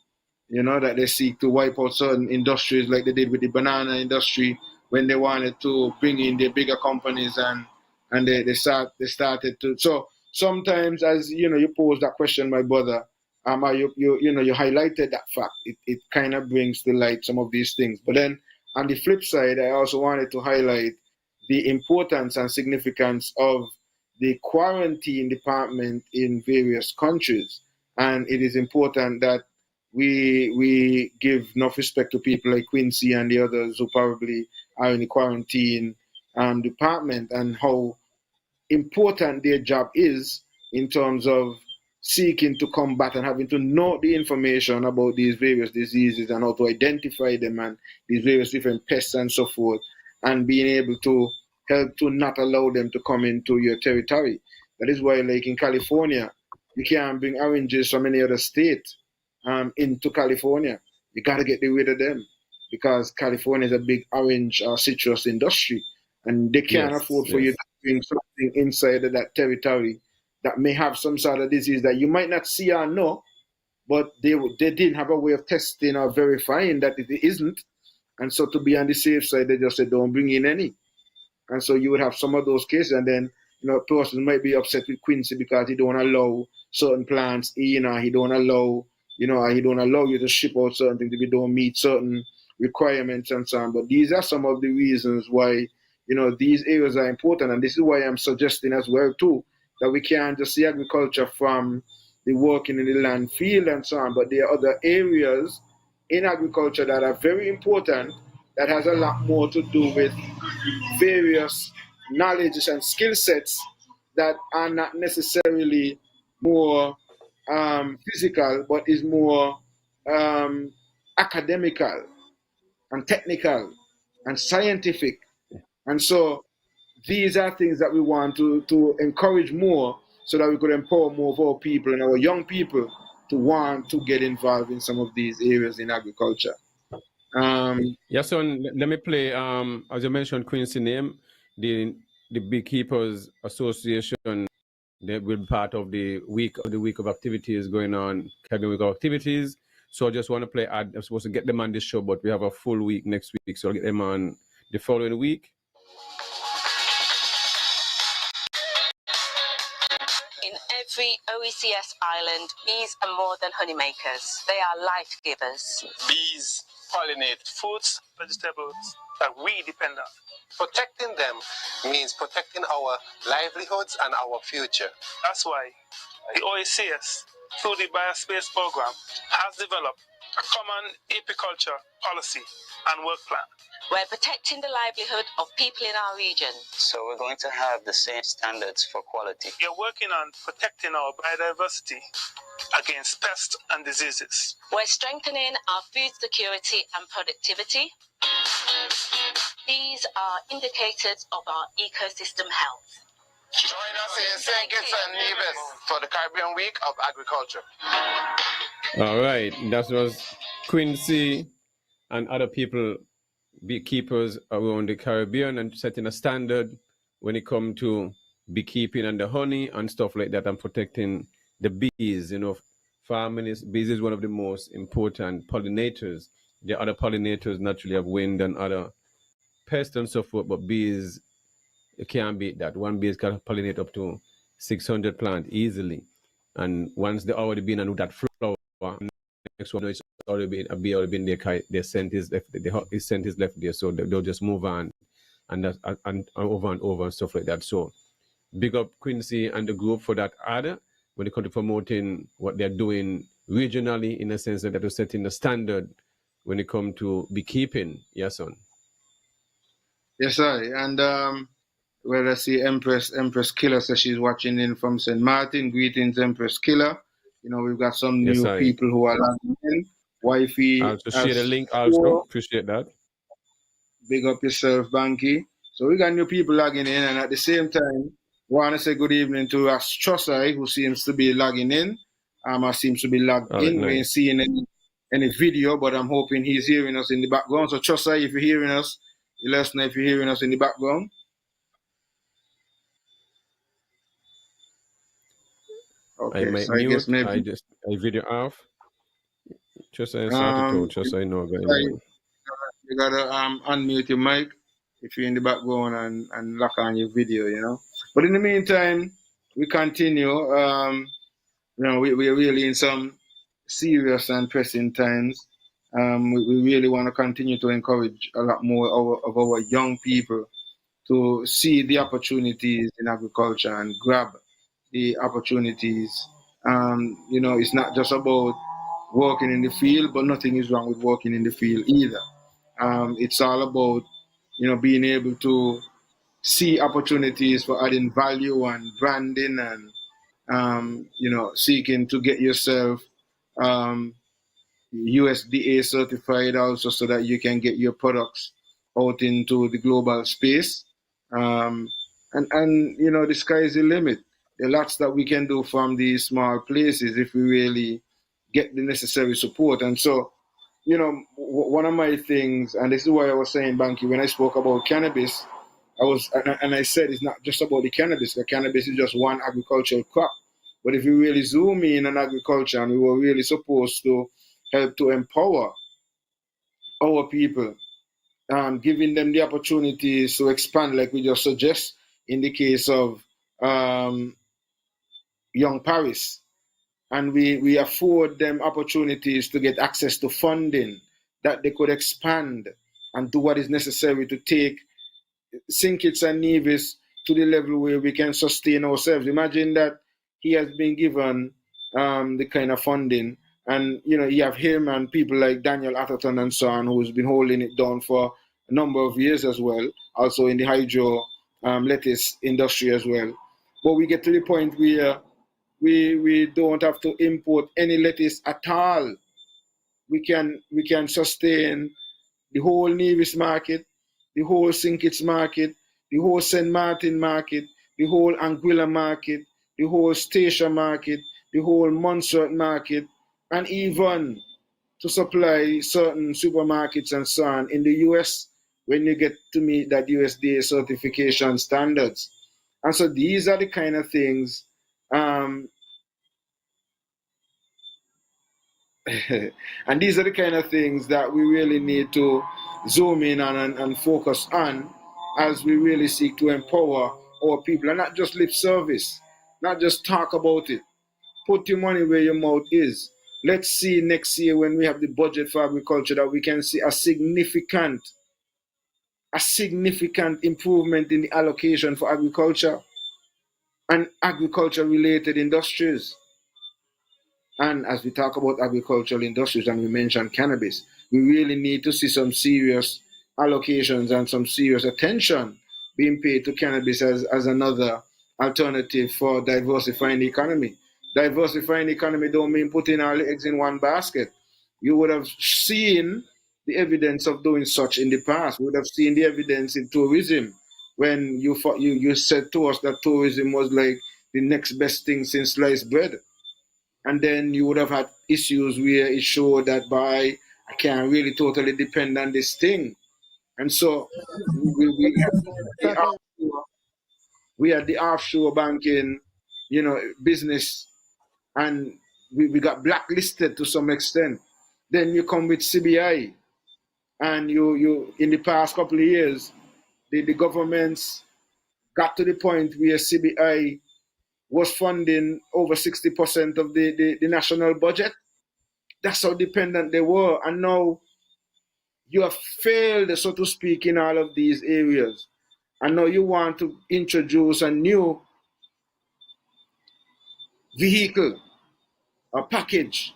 you know, that they seek to wipe out certain industries like they did with the banana industry when they wanted to bring in the bigger companies, and they started to. So sometimes, as you know, you pose that question, my brother, you highlighted that fact. It kind of brings to light some of these things. But then on the flip side, I also wanted to highlight the importance and significance of the quarantine department in various countries. And it is important that we give enough respect to people like Quincy and the others who probably are in the quarantine department, and how important their job is in terms of seeking to combat and having to know the information about these various diseases and how to identify them and these various different pests and so forth, and being able to help to not allow them to come into your territory. That is why, like in California, you can't bring oranges from any other state into California. You got to get rid of them because California is a big orange citrus industry, and they can't afford for you to bring something inside of that territory that may have some sort of disease that you might not see or know, but they didn't have a way of testing or verifying that it isn't. And so to be on the safe side, they just said, don't bring in any. And so you would have some of those cases, and then, you know, a person might be upset with Quincy because he don't allow certain plants in, or he don't allow, you know, or he don't allow you to ship out certain things if you don't meet certain requirements and so on. But these are some of the reasons why, you know, these areas are important. And this is why I'm suggesting as well too, that we can't just see agriculture from the working in the land field and so on, but there are other areas in agriculture that are very important, that has a lot more to do with various knowledges and skill sets that are not necessarily more physical, but is more academical and technical and scientific. And so these are things that we want to encourage more, so that we could empower more of our people and our young people to want to get involved in some of these areas in agriculture. Yes, so let me play, as you mentioned Quincy name, the Beekeepers Association, they will be part of the week of activities going on, Caribbean week of activities. So I just want to play, I'm supposed to get them on this show, but we have a full week next week, so I'll get them on the following week. In every OECS island, bees are more than honeymakers. They are life givers. Bees pollinate fruits, vegetables that we depend on. Protecting them means protecting our livelihoods and our future. That's why the OECS, through the S.P.A.C. program, has developed a common apiculture policy and work plan. We're protecting the livelihood of people in our region. So we're going to have the same standards for quality. We are working on protecting our biodiversity against pests and diseases. We're strengthening our food security and productivity. These are indicators of our ecosystem health. Join us in St. Kitts and Nevis for the Caribbean Week of Agriculture. All right, that was Quincy and other people, beekeepers around the Caribbean, and setting a standard when it comes to beekeeping and the honey and stuff like that, and protecting the bees. You know, farming bees is one of the most important pollinators. The other pollinators naturally have wind and other pests and so forth, but bees, you can't beat that. One bee can pollinate up to 600 plants easily. And once they already been on that flower, next one is already been there. Their scent is left. His scent is left there, so they'll just move on, and that and over and over and stuff like that. So big up Quincy and the group for that ad when it comes to promoting what they're doing regionally, in a sense that they're setting the standard when it comes to beekeeping. Yes, son. Yes, sir. And well, I see Empress Killer says she's watching in from St. Martin. Greetings, Empress Killer. You know, we've got some Yes, new I. people who are logging in. Wifey Also share the link. has Also 4. appreciate that. Big up yourself, Banky. So we got new people logging in, and at the same time, want to say good evening to Ras Trust I, who seems to be logging in. I seems to be logged All right, in. We ain't nice. seeing any video, but I'm hoping he's hearing us in the background. So Trust I, if you're hearing us, you let us know if you're hearing us in the background. I Okay, might so I guess mute. maybe I video off. Just I start it out. Just I know going on. you gotta unmute your mic if you're in the background and lock on your video, you know. But in the meantime, we continue. You know, we're really in some serious and pressing times. We really want to continue to encourage a lot more of our young people to see the opportunities in agriculture and grab the opportunities. You know, it's not just about working in the field, but nothing is wrong with working in the field either. It's all about, you know, being able to see opportunities for adding value and branding and, you know, seeking to get yourself um, USDA certified also so that you can get your products out into the global space. Um, and you know, the sky is the limit. There are lots that we can do from these small places if we really get the necessary support. And so, you know, one of my things, and this is why I was saying, Banky, when I spoke about cannabis, and I said it's not just about the cannabis. The cannabis is just one agricultural crop. But if you really zoom in on agriculture, and we were really supposed to help to empower our people, giving them the opportunities to expand, like we just suggest in the case of Young Paris. And we afford them opportunities to get access to funding that they could expand and do what is necessary to take St. Kitts and Nevis to the level where we can sustain ourselves. Imagine that he has been given the kind of funding, and you know, you have him and people like Daniel Atherton and so on, who's been holding it down for a number of years as well, also in the hydro lettuce industry as well. But we get to the point where we don't have to import any lettuce at all. We can sustain the whole Nevis market, the whole St. Kitts market, the whole St. Martin market, the whole Anguilla market, the whole Statia market, the whole Montserrat market, and even to supply certain supermarkets and so on in the US when you get to meet that USDA certification standards. And so these are the kind of things and these are the kind of things that we really need to zoom in on and focus on as we really seek to empower our people, and not just lip service, not just talk about it. Put your money where your mouth is. Let's see next year when we have the budget for agriculture that we can see a significant improvement in the allocation for agriculture and agriculture related industries. And as we talk about agricultural industries and we mention cannabis, we really need to see some serious allocations and some serious attention being paid to cannabis as another alternative for diversifying the economy. Diversifying the economy don't mean putting all the eggs in one basket. You would have seen the evidence of doing such in the past. We would have seen the evidence in tourism when you said to us that tourism was like the next best thing since sliced bread. And then you would have had issues where it showed that I can't really totally depend on this thing. And so we had the offshore banking, you know, business, and we got blacklisted to some extent. Then you come with CBI, and you in the past couple of years, the governments got to the point where CBI was funding over 60% of the national budget. that's how dependent they were. And now you have failed, so to speak, in all of these areas. And now you want to introduce a new vehicle or package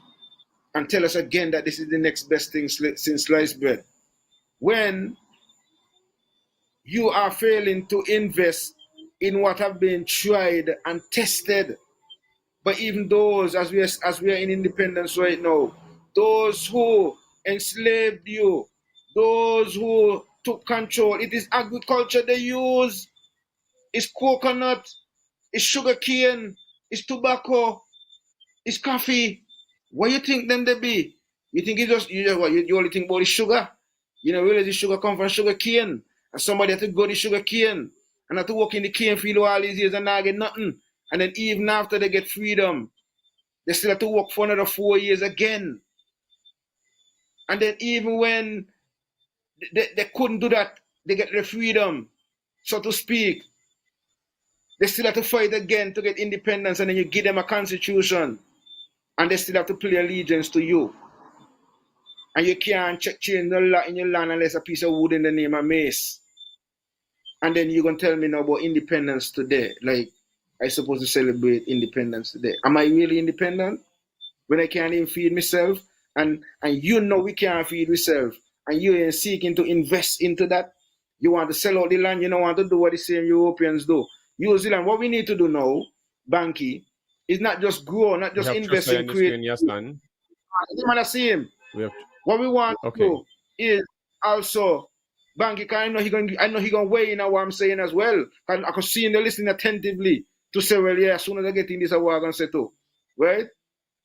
and tell us again that this is the next best thing since sliced bread. When you are failing to invest in what have been tried and tested. But even those, as we are in independence right now, those who enslaved you, those who took control, it is agriculture they use. It's coconut, it's sugar cane, it's tobacco, it's coffee. What you think them they be? You think it just you only think about the sugar? You know, really the sugar come from sugar cane. And somebody had to go to sugar cane and have to work in the cane field all these years and not get nothing. And then even after they get freedom, they still have to work for another 4 years again. And then even when they couldn't do that, they get their freedom, so to speak. They still have to fight again to get independence, and then you give them a constitution. And they still have to pay allegiance to you. And you can't change the law in your land unless a piece of wood in the name of mace. And then you're going to tell me now about independence today. Like, I'm supposed to celebrate independence today. Am I really independent? When I can't even feed myself? And you know we can't feed ourselves. And you ain't seeking to invest into that. You want to sell out the land. You don't want to do what the same Europeans do. New Zealand, what we need to do now, Banky, is not just grow, not just invest in create. Yes, man. What we want to do is also, Banky, I know he gonna weigh in on what I'm saying as well. I could see him listening attentively to say, well, yeah, as soon as I get in this, what I'm gonna say too. Right?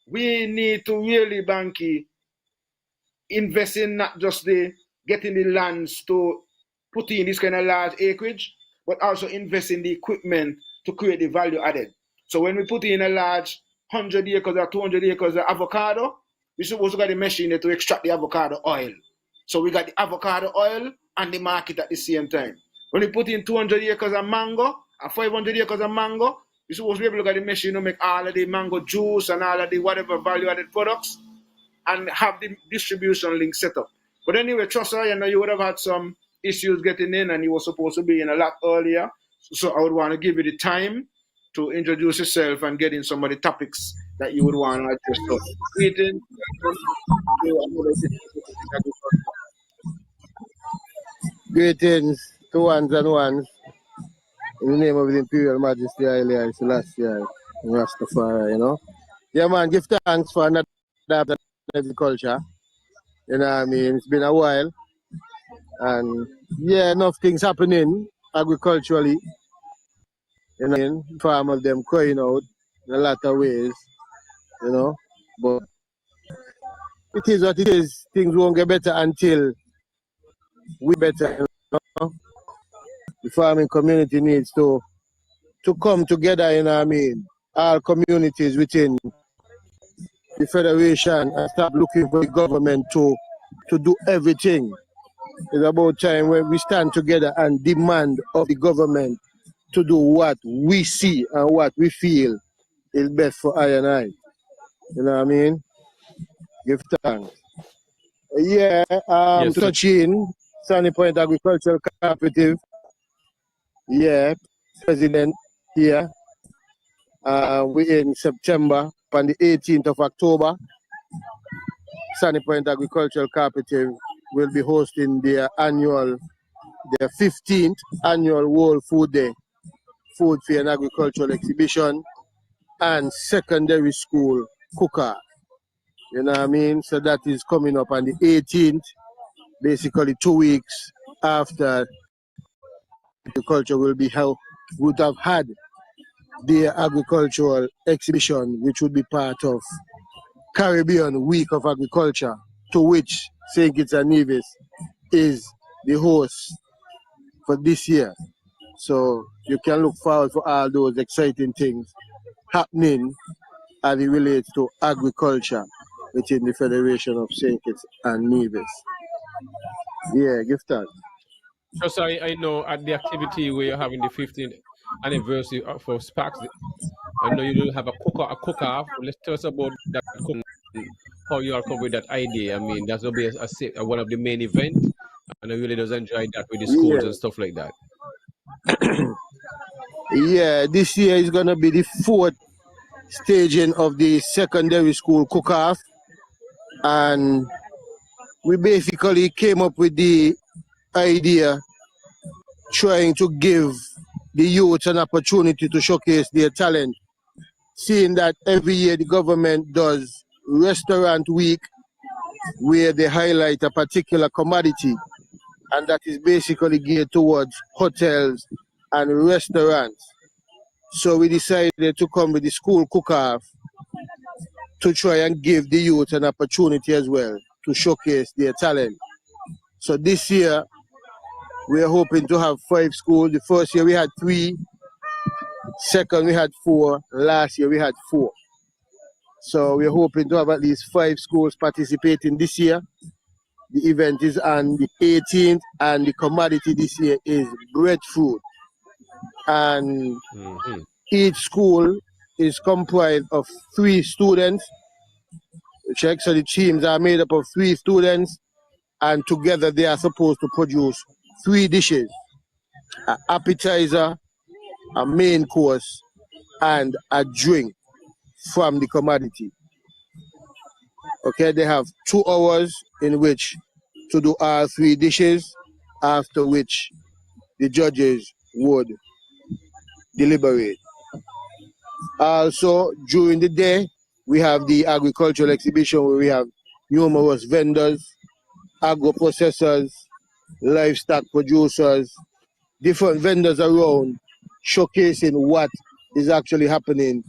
We need to really, Banky, invest in not just getting the lands to put in this kind of large acreage, but also invest in the equipment to create the value added. So when we put in a large 100 acres or 200 acres of avocado, we're supposed to get the machine to extract the avocado oil. So we got the avocado oil and the market at the same time. When we put in 200 acres of mango or 500 acres of mango, we're supposed to be able to get the machine to make all of the mango juice and all of the whatever value added products and have the distribution link set up. But anyway, trust I know you would have had some issues getting in and you were supposed to be in a lot earlier. So I would want to give you the time to introduce yourself and get in some of the topics that you would want to address. So, greetings. Greetings to ones and ones. In the name of the Imperial Majesty, Haile Selassie, Ras Trust I, you know. Yeah, man, give thanks for another agriculture. You know what I mean? It's been a while. And yeah, enough things happening agriculturally. You know what I mean? Farmers them crying out in a lot of ways, you know. But it is what it is. Things won't get better until we better, you know. The farming community needs to come together, you know what I mean? All communities within the federation and start looking for the government to do everything. It's about time when we stand together and demand of the government to do what we see and what we feel is best for I and I. You know what I mean? Give thanks. Yeah, yes, touching Sunny Point Agricultural Cooperative. Yeah, president here. We're in September, on the 18th of October. Sunny Point Agricultural Cooperative will be hosting their 15th annual World Food Day, Food Fair and Agricultural Exhibition, and secondary school cooker. You know what I mean? So that is coming up on the 18th, basically 2 weeks after agriculture will be held. Would have had the agricultural exhibition, which would be part of Caribbean Week of Agriculture, to which St. Kitts and Nevis is the host for this year. So you can look forward for all those exciting things happening as it relates to agriculture within the Federation of St. Kitts and Nevis. Yeah, give thanks. So I know at the activity where you're having the 15th anniversary for S.P.A.C S, I know you will have a cook-off. Let's tell us about that how you are covering that idea. I mean, that will be one of the main events, and I really does enjoy that with the schools Yeah, and stuff like that. yeah. This year is gonna be the fourth staging of the secondary school cook-off, and we basically came up with the idea trying to give the youth an opportunity to showcase their talent, seeing that every year the government does restaurant week where they highlight a particular commodity, and that is basically geared towards hotels and restaurants. So we decided to come with the school cook-off to try and give the youth an opportunity as well to showcase their talent. So this year we are hoping to have 5 schools. The first year we had 3, second we had 4, last year we had 4. So we're hoping to have at least 5 schools participating this year. The event is on the 18th, and the commodity this year is breadfruit. And each school is comprised of 3 students. Check, so the teams are made up of 3 students, and together they are supposed to produce 3 dishes: an appetizer, a main course, and a drink from the commodity. Okay, they have 2 hours in which to do all 3 dishes, after which the judges would deliberate. Also, during the day, we have the agricultural exhibition where we have numerous vendors, agro processors, livestock producers, different vendors around showcasing what is actually happening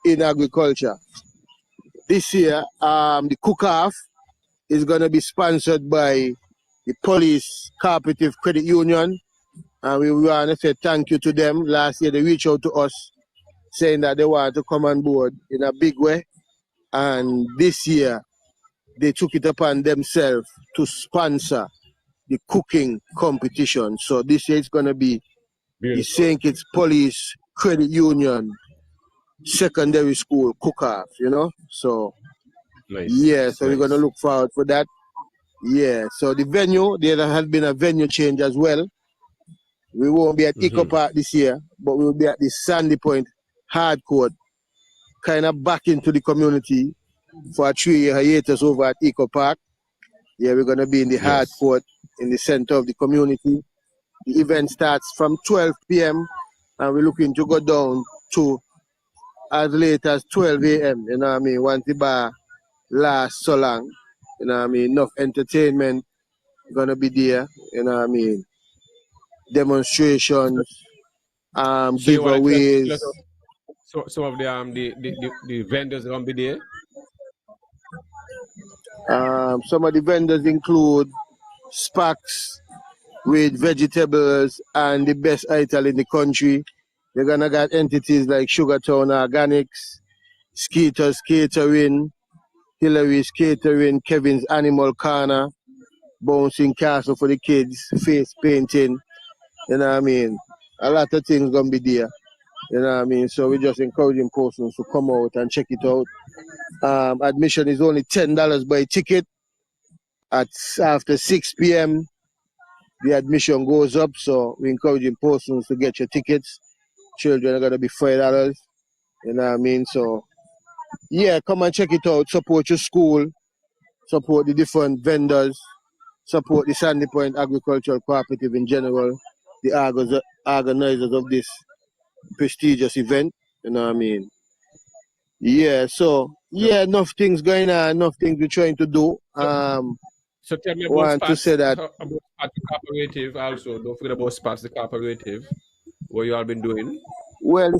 in agriculture. This year, the cook-off is going to be sponsored by the Police Cooperative Credit Union, and we want to say thank you to them. Last year they reached out to us saying that they want to come on board in a big way, and this year they took it upon themselves to sponsor the cooking competition. So this year it's going to be the St. Kitts Police Credit Union secondary school cook-off, you know. So Nice. yeah, so Nice. we're going to look forward for that. Yeah, so the venue, there has been a venue change as well. We won't be at Eco Park this year, but we will be at the Sandy Point Hard Court, kind of back into the community for a 3-year hiatus over at Eco Park. Yeah, we're going to be in the Hard Court in the center of the community. The event starts from 12 p.m. and we're looking to go down to as late as 12 a.m. You know what I mean? Once the bar lasts so long, you know what I mean? Enough entertainment gonna be there, you know what I mean? Demonstrations, So you want to giveaways. so some of the vendors are gonna be there? Some of the vendors include S.P.A.C.S with vegetables and the best ital in the country. They're gonna got entities like Sugartown Organics, Skeeter's Catering, Hillary's Catering, Kevin's Animal Corner, Bouncing Castle for the kids, face painting, you know what I mean? A lot of things gonna be there, you know what I mean? So we're just encouraging persons to come out and check it out. Admission is only $10 by ticket. After 6 p.m. the admission goes up, so we're encouraging persons to get your tickets. Children are gonna be $5, you know what I mean? So yeah, come and check it out, support your school, support the different vendors, support the Sandy Point Agricultural Cooperative in general, the organizers of this prestigious event, you know what I mean? Yeah, so yeah, enough things going on, enough things we're trying to do. So tell me about want to say that about S.P.A.C, the cooperative also. Don't forget about S.P.A.C, the cooperative. What you all been doing? well,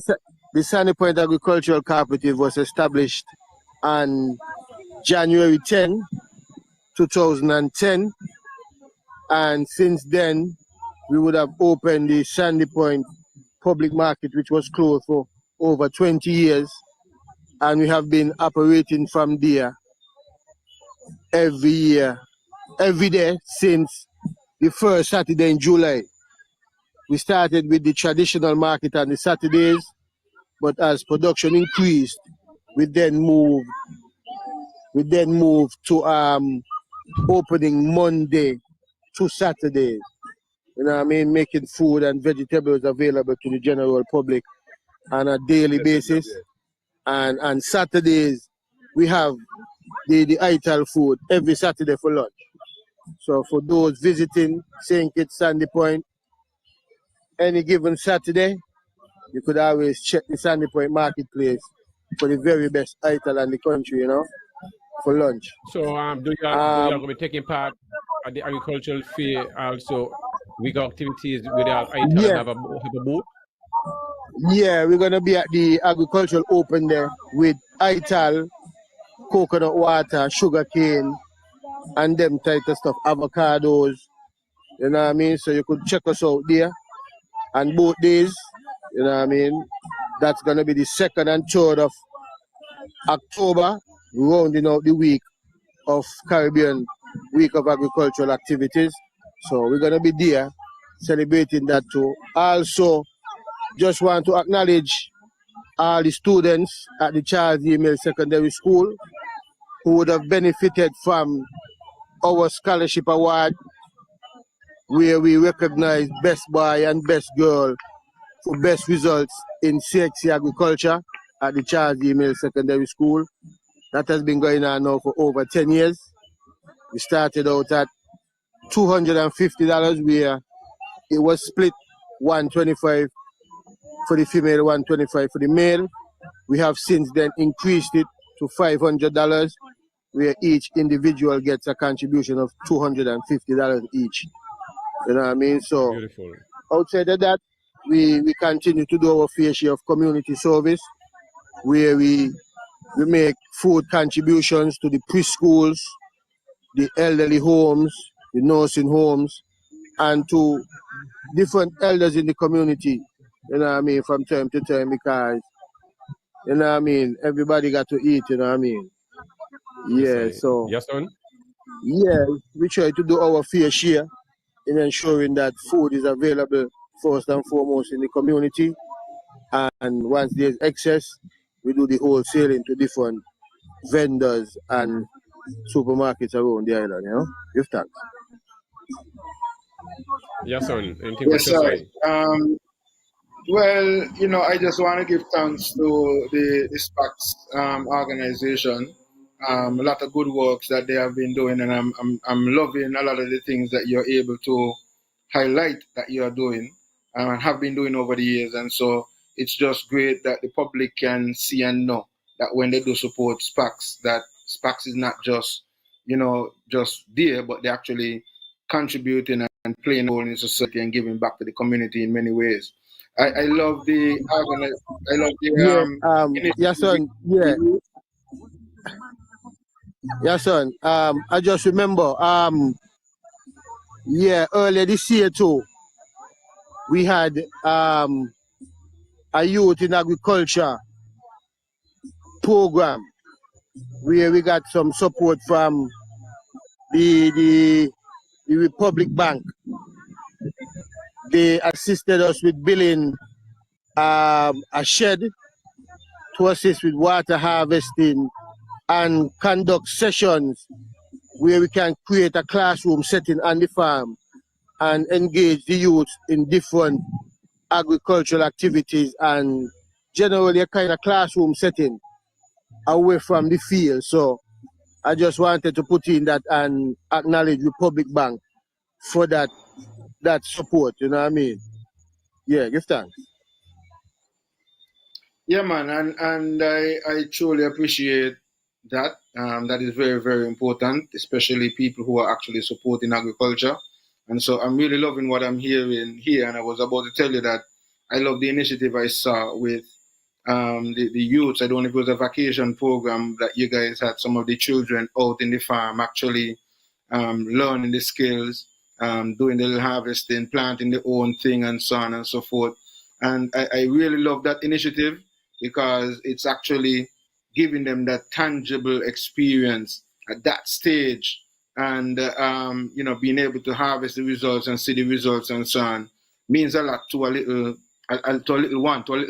the Sandy Point Agricultural Cooperative was established on January 10, 2010, and since then we would have opened the Sandy Point public market, which was closed for over 20 years, and we have been operating from there every year, every day since the first Saturday in July. We started with the traditional market on the Saturdays, but as production increased, we then moved we then move to opening Monday to Saturday. You know what I mean? Making food and vegetables available to the general public on a daily basis. And Saturdays, we have the ITAL food every Saturday for lunch. So for those visiting St. Kitts Sandy Point, any given Saturday, you could always check the Sandy Point marketplace for the very best ITAL in the country, you know, for lunch. So do you going to be taking part at the agricultural fair also? We got activities with our ITAL and have a booth? Yeah, we're going to be at the agricultural open there with ITAL, coconut water, sugar cane, and them type of stuff, avocados, you know what I mean? So you could check us out there. And both days, you know what I mean? That's going to be the 2nd and 3rd of October, rounding out the week of Caribbean Week of Agricultural Activities. So we're going to be there celebrating that too. Also, just want to acknowledge all the students at the Charles E. Mills Secondary School who would have benefited from our scholarship award, where we recognize best boy and best girl for best results in CXC agriculture at the Charles E. Mills Secondary School. That has been going on now for over 10 years. We started out at $250, where it was split $125 for the female, $125 for the male. We have since then increased it to $500, where each individual gets a contribution of $250 each. You know what I mean? So beautiful. Outside of that, we continue to do our fair share of community service, where we make food contributions to the preschools, the elderly homes, the nursing homes, and to different elders in the community, you know what I mean, from time to time, because, you know what I mean, everybody got to eat, you know what I mean. Yeah, so, yes, son? Yeah, we try to do our fair share in ensuring that food is available first and foremost in the community. And once there's excess, we do the wholesaling to different vendors and supermarkets around the island, you know. Give thanks. Yes, son. Anything Yes, to say? Well, you know, I just want to give thanks to the S.P.A.C.S organization. A lot of good works that they have been doing, and I'm loving a lot of the things that you're able to highlight that you are doing and have been doing over the years. And so it's just great that the public can see and know that when they do support S.P.A.C.S, that S.P.A.C S is not just, you know, just there, but they're actually contributing and playing a role in society and giving back to the community in many ways. I love the yes, son. Yes, son. I just remember, earlier this year too, we had a youth in agriculture program where we got some support from the Republic Bank. They assisted us with building a shed to assist with water harvesting and conduct sessions where we can create a classroom setting on the farm and engage the youth in different agricultural activities and generally a kind of classroom setting away from the field. So I just wanted to put in that and acknowledge Republic Bank for that support, you know what I mean? Yeah, give thanks. Yeah, man, and I truly appreciate that. That is very, very important, especially people who are actually supporting agriculture. And so I'm really loving what I'm hearing here. And I was about to tell you that I love the initiative I saw with the youths. I don't know if it was a vacation program that you guys had some of the children out in the farm actually learning the skills, doing the little harvesting, planting their own thing, and so on and so forth. And I really love that initiative because it's actually giving them that tangible experience at that stage, and you know, being able to harvest the results and see the results and so on means a lot to a little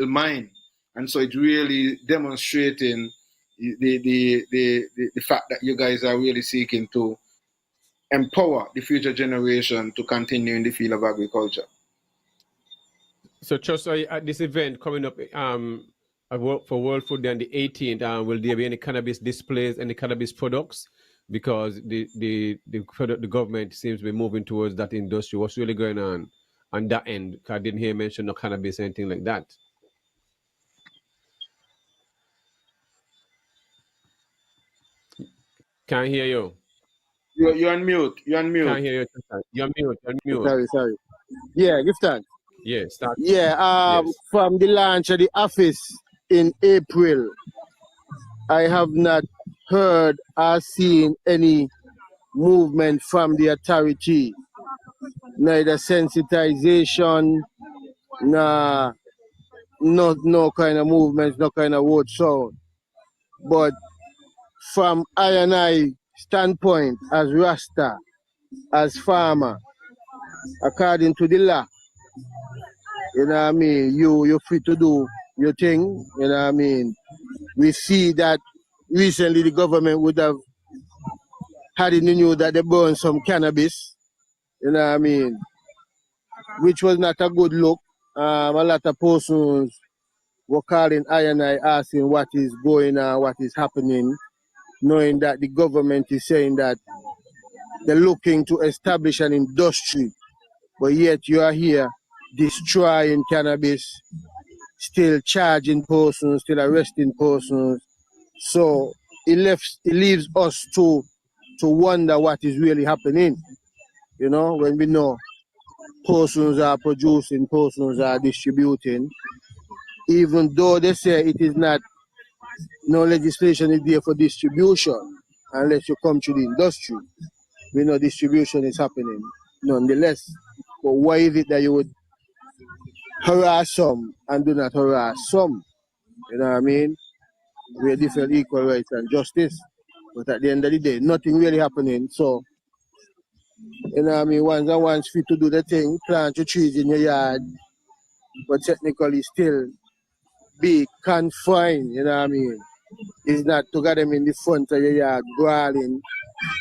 mind. And so it's really demonstrating the fact that you guys are really seeking to empower the future generation to continue in the field of agriculture. So, just at this event coming up for World Food Day on the 18th, will there be any cannabis displays, any cannabis products? Because the government seems to be moving towards that industry. What's really going on that end? I didn't hear mention no cannabis, anything like that. Can't hear you. You're on mute. You're on mute. Can't hear you. You're on mute. You're on mute. Sorry. Yeah, give thanks. Yeah, start. Yeah, yes. From the launch of the office in April, I have not heard or seen any movement from the authority, neither sensitization, no kind of movements, no kind of word sound. But from I standpoint, as Rasta, as farmer, according to the law, you know what I mean, you're free to do your thing, you know what I mean. We see that recently the government would have had in the news that they burned some cannabis, you know what I mean, which was not a good look. A lot of persons were calling I asking what is going on, what is happening, knowing that the government is saying that they're looking to establish an industry, but yet you are here destroying cannabis, still charging persons, still arresting persons. So it leaves us to wonder what is really happening, you know, when we know persons are producing, persons are distributing, even though they say it is not, no legislation is there for distribution unless you come to the industry. We know distribution is happening nonetheless. But why is it that you would harass some and do not harass some? You know what I mean? We're different equal rights and justice. But at the end of the day, nothing really happening. So, you know what I mean? One's fit to do the thing, plant your trees in your yard, but technically still be confined, you know what I mean? It's not to get them in the front of your yard brawling,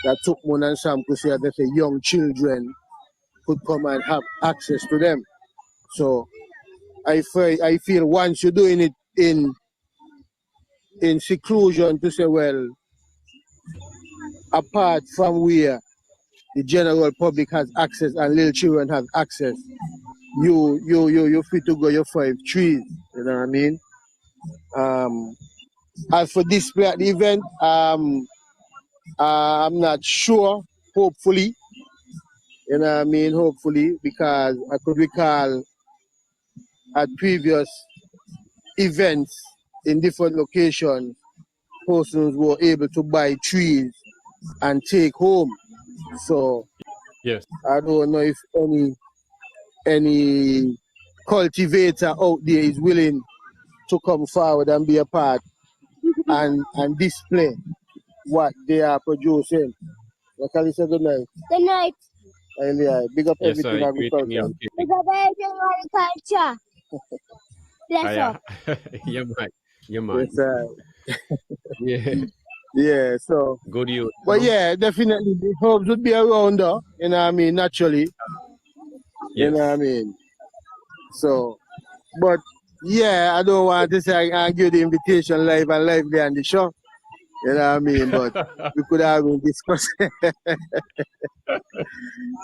that took one and some could say that the young children could come and have access to them. So I feel once you're doing it in seclusion to say, well, apart from where the general public has access and little children have access, you're free to go your 5 trees, you know what I mean? As for display at the event, I'm not sure, hopefully, you know what I mean, hopefully, because I could recall at previous events in different locations, persons were able to buy trees and take home. So yes, I don't know if any cultivator out there is willing to come forward and be a part and display what they are producing. Lakali say good night. Good night. Big up yes, everything agriculture. Big up everything agriculture. Bless up. Your mind. Yes, Yeah. Yeah, so. Good you. But yeah, definitely the herbs would be around though, you know what I mean, naturally. You know what I mean? So, but yeah, I don't want to say I give the invitation live and lively on the show. You know what I mean? But we could have been discussing.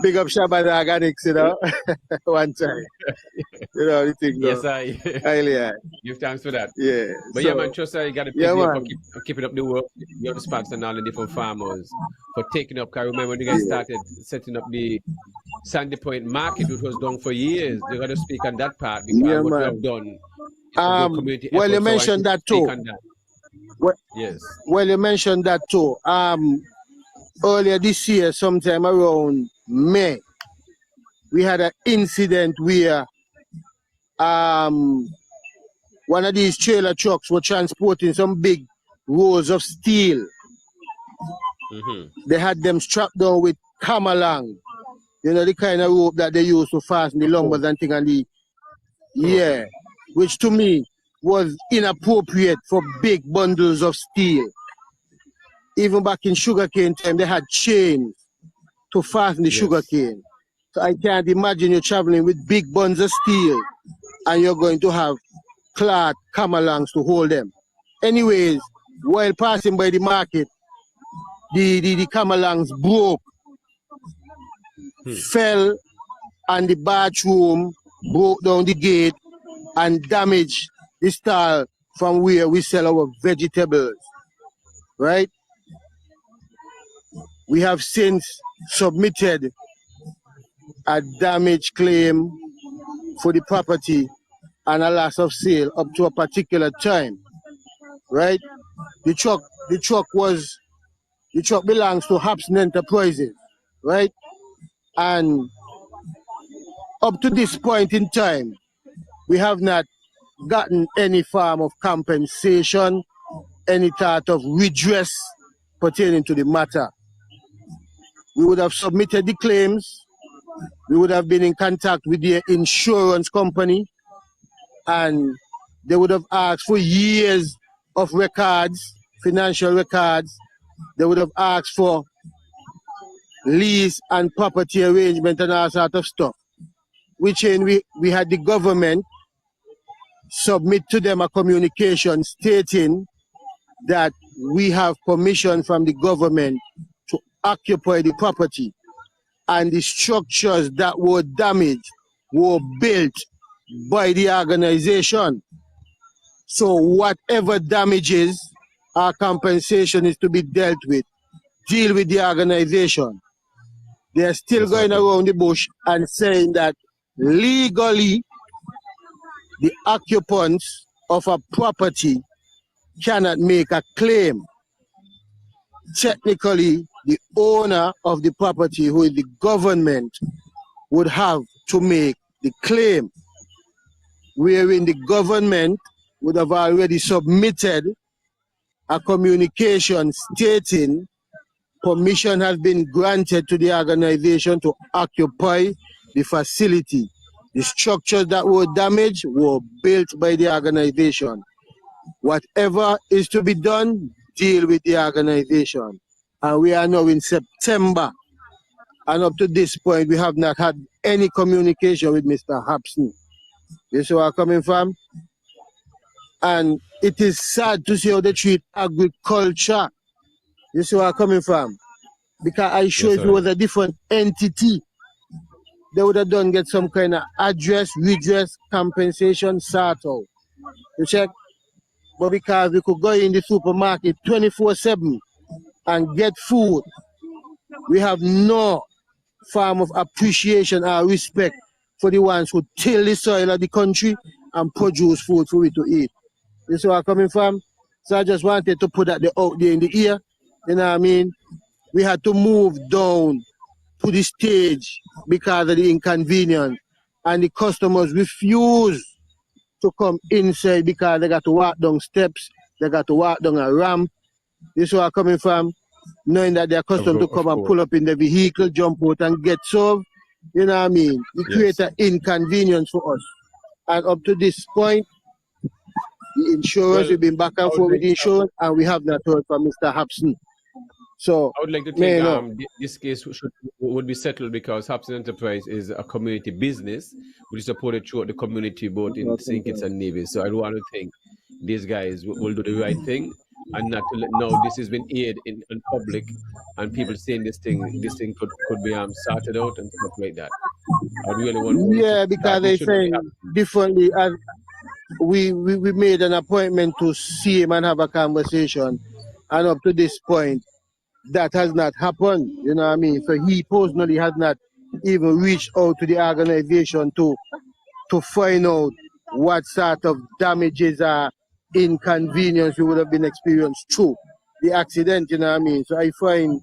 Big up Shabbat Organics, you know, one time. You know, the thing. Yes, give thanks for that. Yeah. But so, yeah, man, trust you got to for keeping up the work. Your response and all the different farmers for taking up. Because I remember when you guys started setting up the Sandy Point market, which was done for years. You got to speak on that part because what you have done. Community well, you mentioned that too. Yes. Well, you mentioned that too. Earlier this year, sometime around May, we had an incident where one of these trailer trucks were transporting some big rolls of steel. They had them strapped down with camelang, you know, the kind of rope that they use to fasten the lumbers and things. And which to me was inappropriate for big bundles of steel. Even back in sugarcane time, they had chains to fasten the sugarcane. So I can't imagine you're traveling with big buns of steel and you're going to have cloth come-alongs to hold them. Anyways, while passing by the market, the come-alongs broke, fell, and the bathroom broke down the gate and damaged the stall from where we sell our vegetables, right? We have since submitted a damage claim for the property and a loss of sale up to a particular time, right? The truck belongs to Hobson Enterprises, right? And up to this point in time, we have not gotten any form of compensation, any type of redress pertaining to the matter. We would have submitted the claims, we would have been in contact with the insurance company, and they would have asked for years of records, financial records. They would have asked for lease and property arrangement and all sort of stuff, which we had the government submit to them a communication stating that we have permission from the government to occupy the property, and the structures that were damaged were built by the organization. So whatever damages or compensation is to be dealt with, deal with the organization. They're still going around the bush and saying that legally the occupants of a property cannot make a claim. Technically, the owner of the property, who is the government, would have to make the claim, wherein the government would have already submitted a communication stating permission has been granted to the organization to occupy the facility. The structures that were damaged were built by the organization. Whatever is to be done, deal with the organization. And we are now in September, and up to this point, we have not had any communication with Mr. Hobson. You see where I'm coming from? And it is sad to see how they treat agriculture. You see where I'm coming from? Because I'm sure if it was a different entity, they would have get some kind of address, redress, compensation, sort out. You check? But because we could go in the supermarket 24/7 and get food, we have no form of appreciation or respect for the ones who till the soil of the country and produce food for we to eat. You see where I'm coming from? So I just wanted to put that out there in the ear. You know what I mean? We had to move down to the stage because of the inconvenience, and the customers refuse to come inside because they got to walk down steps, they got to walk down a ramp. This is where I'm coming from, knowing that they're accustomed to come and pull up in the vehicle, jump out and get served. You know what I mean? It creates an inconvenience for us. And up to this point, the insurance, we've been back and forth with the insurance, and we have not heard from Mr. Hobson. So I would like to think this case would be settled because Hobson Enterprise is a community business which is supported throughout the community, both in St. Kitts and Nevis. So I want to think these guys will do the right thing and not to let this has been aired in public and people saying this thing could be sorted out and stuff like that. I really want because they say differently. As we made an appointment to see him and have a conversation, and up to this point, that has not happened, you know what I mean? So he personally has not even reached out to the organization to find out what sort of damages or inconvenience we would have been experienced through the accident, you know what I mean? So I find,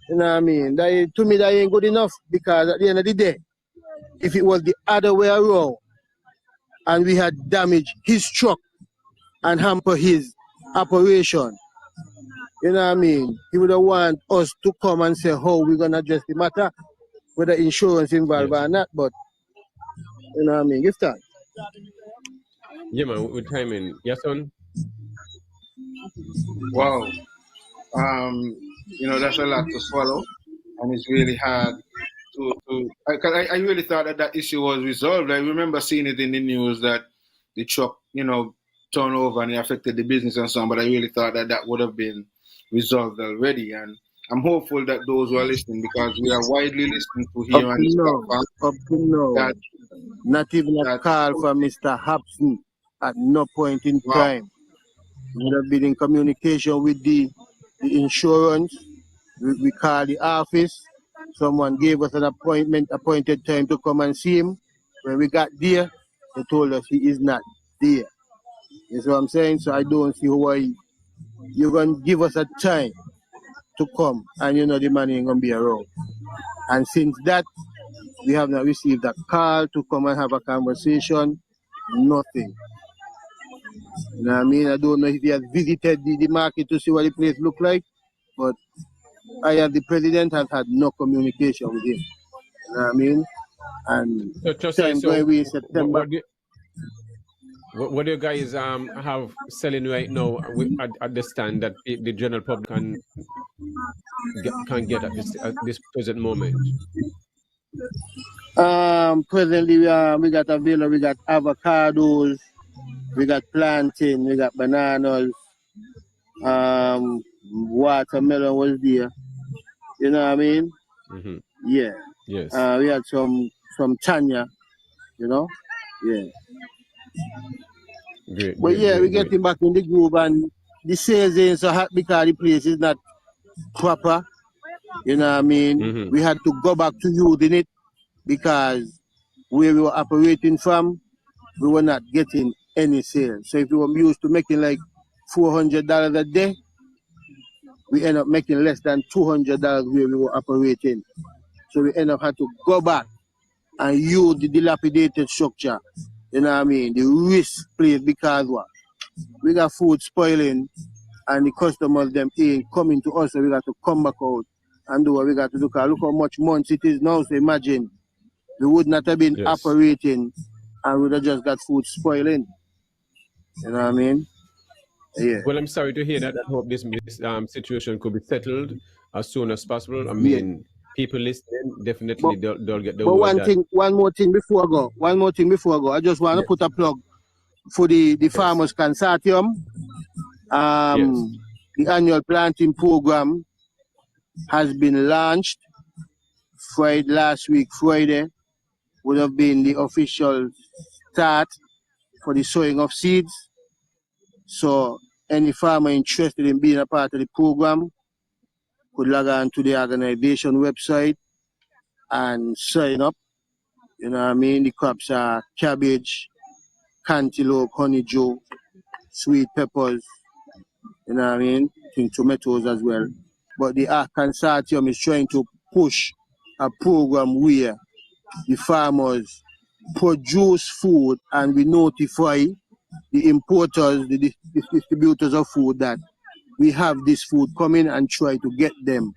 you know what I mean, that, to me that ain't good enough, because at the end of the day, if it was the other way around and we had damaged his truck and hamper his operation, you know what I mean? He would have want us to come and say how we're going to address the matter, whether insurance involved or not, but, you know what I mean? Give time. Yeah, man, we're timing. Yes, son? Wow. That's a lot to swallow, and it's really hard to. I really thought that issue was resolved. I remember seeing it in the news that the truck, turned over and it affected the business and so on. But I really thought that would have been resolved already, and I'm hopeful that those who are listening, because we are widely listened to Up here on this to platform, now, up to now, that not even a that call from Mr. Hobson at no point in wow, time. We have been in communication with the insurance. We called the office. Someone gave us an appointed time to come and see him. When we got there, they told us he is not there. You see what I'm saying? So I don't see why you're going to give us a time to come and the man ain't going to be around. And since that, we have not received a call to come and have a conversation. Nothing. You know what I mean? I don't know if he has visited the market to see what the place look like, but the president has had no communication with him. You know what I mean? And So, just time so going we in what, September. what, do, what do you guys have selling right now at the stand that the general public can get at this present moment? Presently we got available, we got avocados, we got plantain, we got bananas, watermelon was there. You know what I mean? Mm-hmm. Yeah. Yes. We had some Tanya, Yeah. Great, But great, yeah, we're great, great. getting back in the groove and the sales ain't so hot because the place is not proper. You know what I mean? Mm-hmm. We had to go back to using it because where we were operating from, we were not getting any sales. So if we were used to making like $400 a day, we end up making less than $200 where we were operating. So we end up had to go back and use the dilapidated structure. You know what I mean? The risk place because what? We got food spoiling and the customers them ain't coming to us, so we got to come back out and do what we got to do. Cause look how much months it is now. So imagine we would not have been Yes. operating and we'd have just got food spoiling. You know what I mean? Yeah. Well, I'm sorry to hear that. I hope this situation could be settled as soon as possible. I mean, people listening definitely they'll get the But word that. one more thing before I go. I just want to put a plug for the Farmers Consortium. Yes. The annual planting program has been launched. Last week, Friday, would have been the official start for the sowing of seeds. So any farmer interested in being a part of the program could log on to the organization website and sign up. You know what I mean? The crops are cabbage, cantaloupe, honeydew, sweet peppers, you know what I mean? I think tomatoes as well. But the consortium is trying to push a program where the farmers produce food and we notify the importers, the distributors of food that we have this food coming and try to get them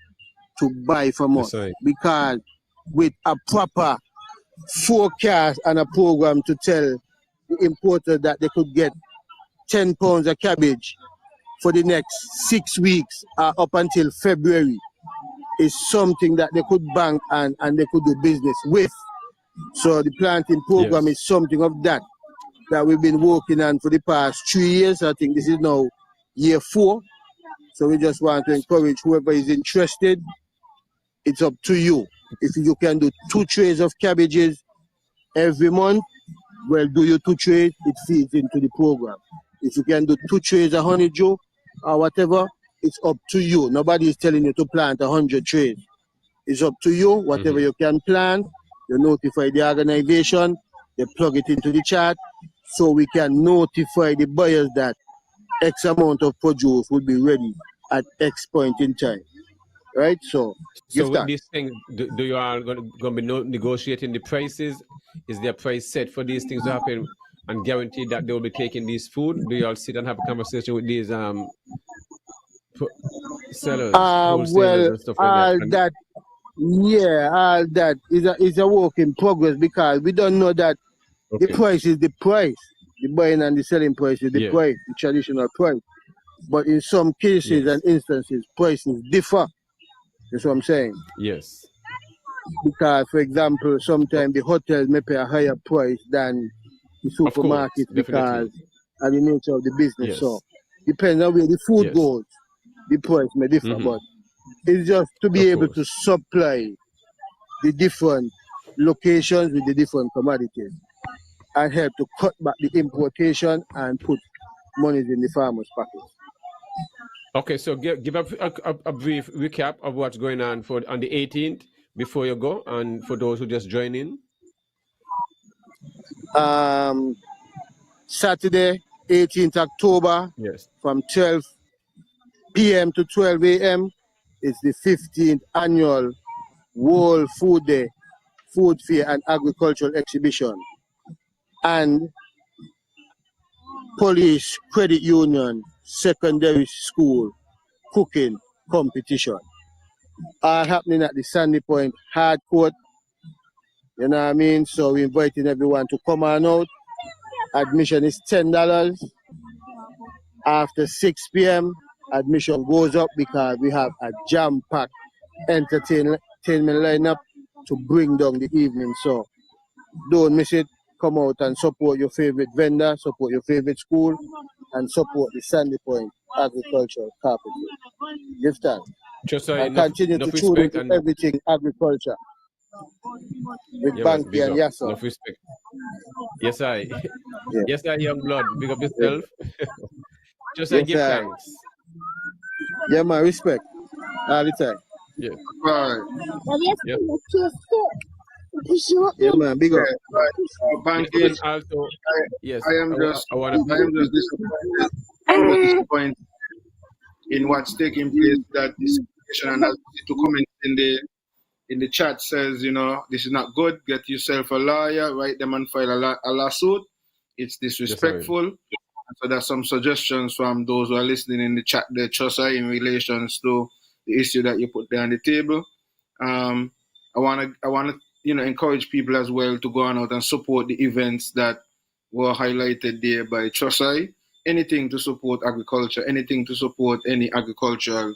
to buy from us. Right. Because with a proper forecast and a program to tell the importers that they could get 10 pounds of cabbage for the next 6 weeks up until February is something that they could bank and they could do business with. So the planting program is something of that we've been working on for the past 3 years. I think this is now year 4. So we just want to encourage whoever is interested. It's up to you. If you can do 2 trays of cabbages every month, well, do your 2 trays, it feeds into the program. If you can do 2 trays of honeydew or whatever, it's up to you. Nobody is telling you to plant 100 trays. It's up to you. Whatever you can plant, you notify the organization, they plug it into the chart, so we can notify the buyers that X amount of produce will be ready at X point in time. Right? So with these things, do you are going to be negotiating the prices? Is there a price set for these things to happen and guaranteed that they will be taking this food? Do you all sit and have a conversation with these sellers, wholesalers and stuff like that? All that is a work in progress because we don't know that the price is the price. the buying and the selling price is the price, the traditional price. But in some cases and instances, prices differ. That's what I'm saying. Yes. Because, for example, sometimes the hotels may pay a higher price than the supermarket because of the nature of the business. So, depends on where the food goes, the price may differ. But it's just to be able to supply the different locations with the different commodities and help to cut back the importation and put monies in the farmers' pockets. Okay, so give a brief recap of what's going on on the 18th before you go, and for those who just join in. Saturday, 18th October, from 12 p.m. to 12 a.m. is the 15th annual World Food Day, Food Fair and Agricultural Exhibition, and Police Credit Union Secondary School Cooking Competition. All happening at the Sandy Point Hard Court. You know what I mean? So we're inviting everyone to come on out. Admission is $10. After 6 p.m., admission goes up because we have a jam-packed entertainment lineup to bring down the evening. So don't miss it. Come out and support your favorite vendor, support your favorite school, and support the Sandy Point Agricultural Cooperative. Give thanks. And continue to tune into everything agriculture with Banky and Yasa. Enough respect. Yes, I. Yes, I, young blood. Big up yourself. Just give thanks. Yeah, man, respect. All the time. Yeah. Yeah, man, big up. Banky, also, I am just disappointed in what's taking place. That this situation, and to comment in the chat says, you know, this is not good. Get yourself a lawyer, write them and file a lawsuit. It's disrespectful. So there's some suggestions from those who are listening in the chat there, Chosai, in relations to the issue that you put there on the table. I wanna encourage people as well to go on out and support the events that were highlighted there by Chosai. Anything to support agriculture, anything to support any agricultural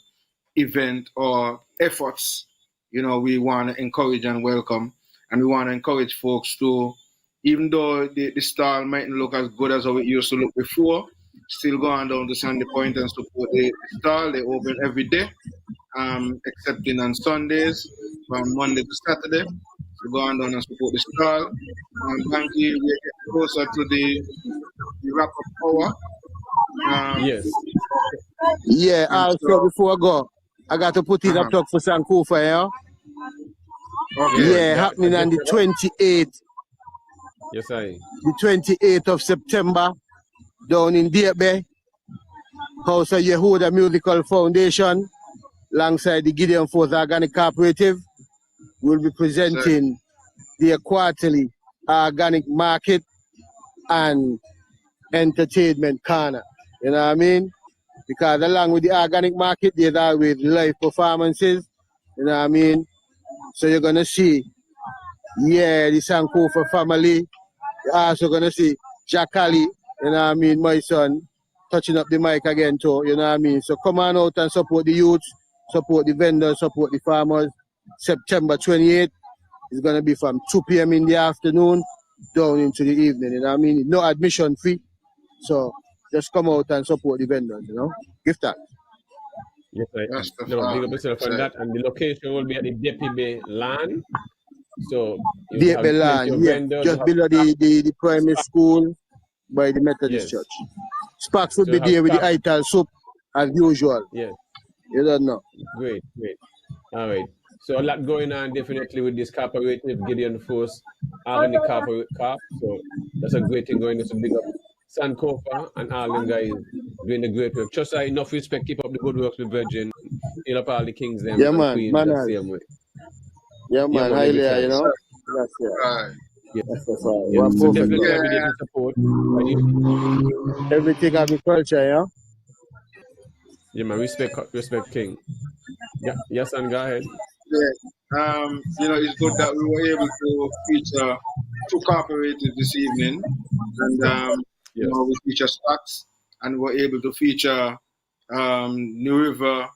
event or efforts, you know, we want to encourage and welcome. And we want to encourage folks to, even though the stall mightn't look as good as how it used to look before, still go on down to Sandy Point and support the stall. They open every day, excepting on Sundays from Monday to Saturday. So go on down and support the stall. Banky, we're getting closer to the wrap-up hour. Yes. Yeah, also before I go, I got to put in a talk for Sankofa, yeah? Okay. Yeah, happening on the 28th. Yes, I. The 28th of September, down in Derby, House of Yehuda Musical Foundation, alongside the Gideon Force Organic Cooperative. We'll be presenting their quarterly organic market and entertainment corner. You know what I mean? Because along with the organic market, there's always live performances. You know what I mean? So you're going to see, the Sankofa family. You're also going to see Jacali, you know what I mean, my son, touching up the mic again too, you know what I mean? So come on out and support the youths, support the vendors, support the farmers. September 28th is going to be from 2 p.m. in the afternoon down into the evening, you know what I mean? No admission fee. So just come out and support the vendors, you know? Give thanks. Yes, I. Big up yourself on that. And the location will be at the Depi Bay land. So Depi land, just below the primary school by the Methodist Church. S.P.A.C. would be there with the ital soup as usual. Yes. You don't know. Great. All right. So a lot going on definitely with this cooperative, Gideon Force, Organic Corporate Corp. So that's a great thing going on. So big up Sankofa and all them guys doing the great work. Just enough respect, keep up the good works with Virgin. Heal up all the kings them and queens the same way. Yeah, man, highly, you know. That's it. Yeah. That's right. So definitely every day to support. Everything agriculture, yeah? Yeah, man, respect King. Yeah, yes, and go ahead. Yeah. You know, it's good that we were able to feature two cooperatives this evening. And You Yes. know, we feature S.P.A.C.S, and we're able to feature New River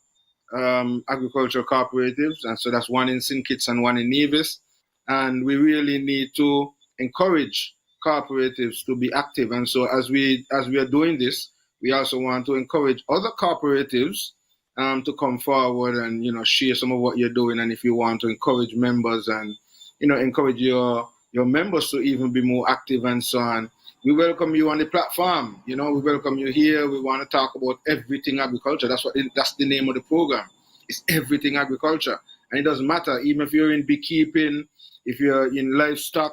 agricultural cooperatives, and so that's one in St. Kitts and one in Nevis. And we really need to encourage cooperatives to be active. And so as we are doing this, we also want to encourage other cooperatives to come forward and share some of what you're doing. And if you want to encourage members and encourage your members to even be more active and so on, we welcome you on the platform. We welcome you here. We want to talk about everything agriculture. That's the name of the program. It's everything agriculture. And it doesn't matter, even if you're in beekeeping, if you're in livestock,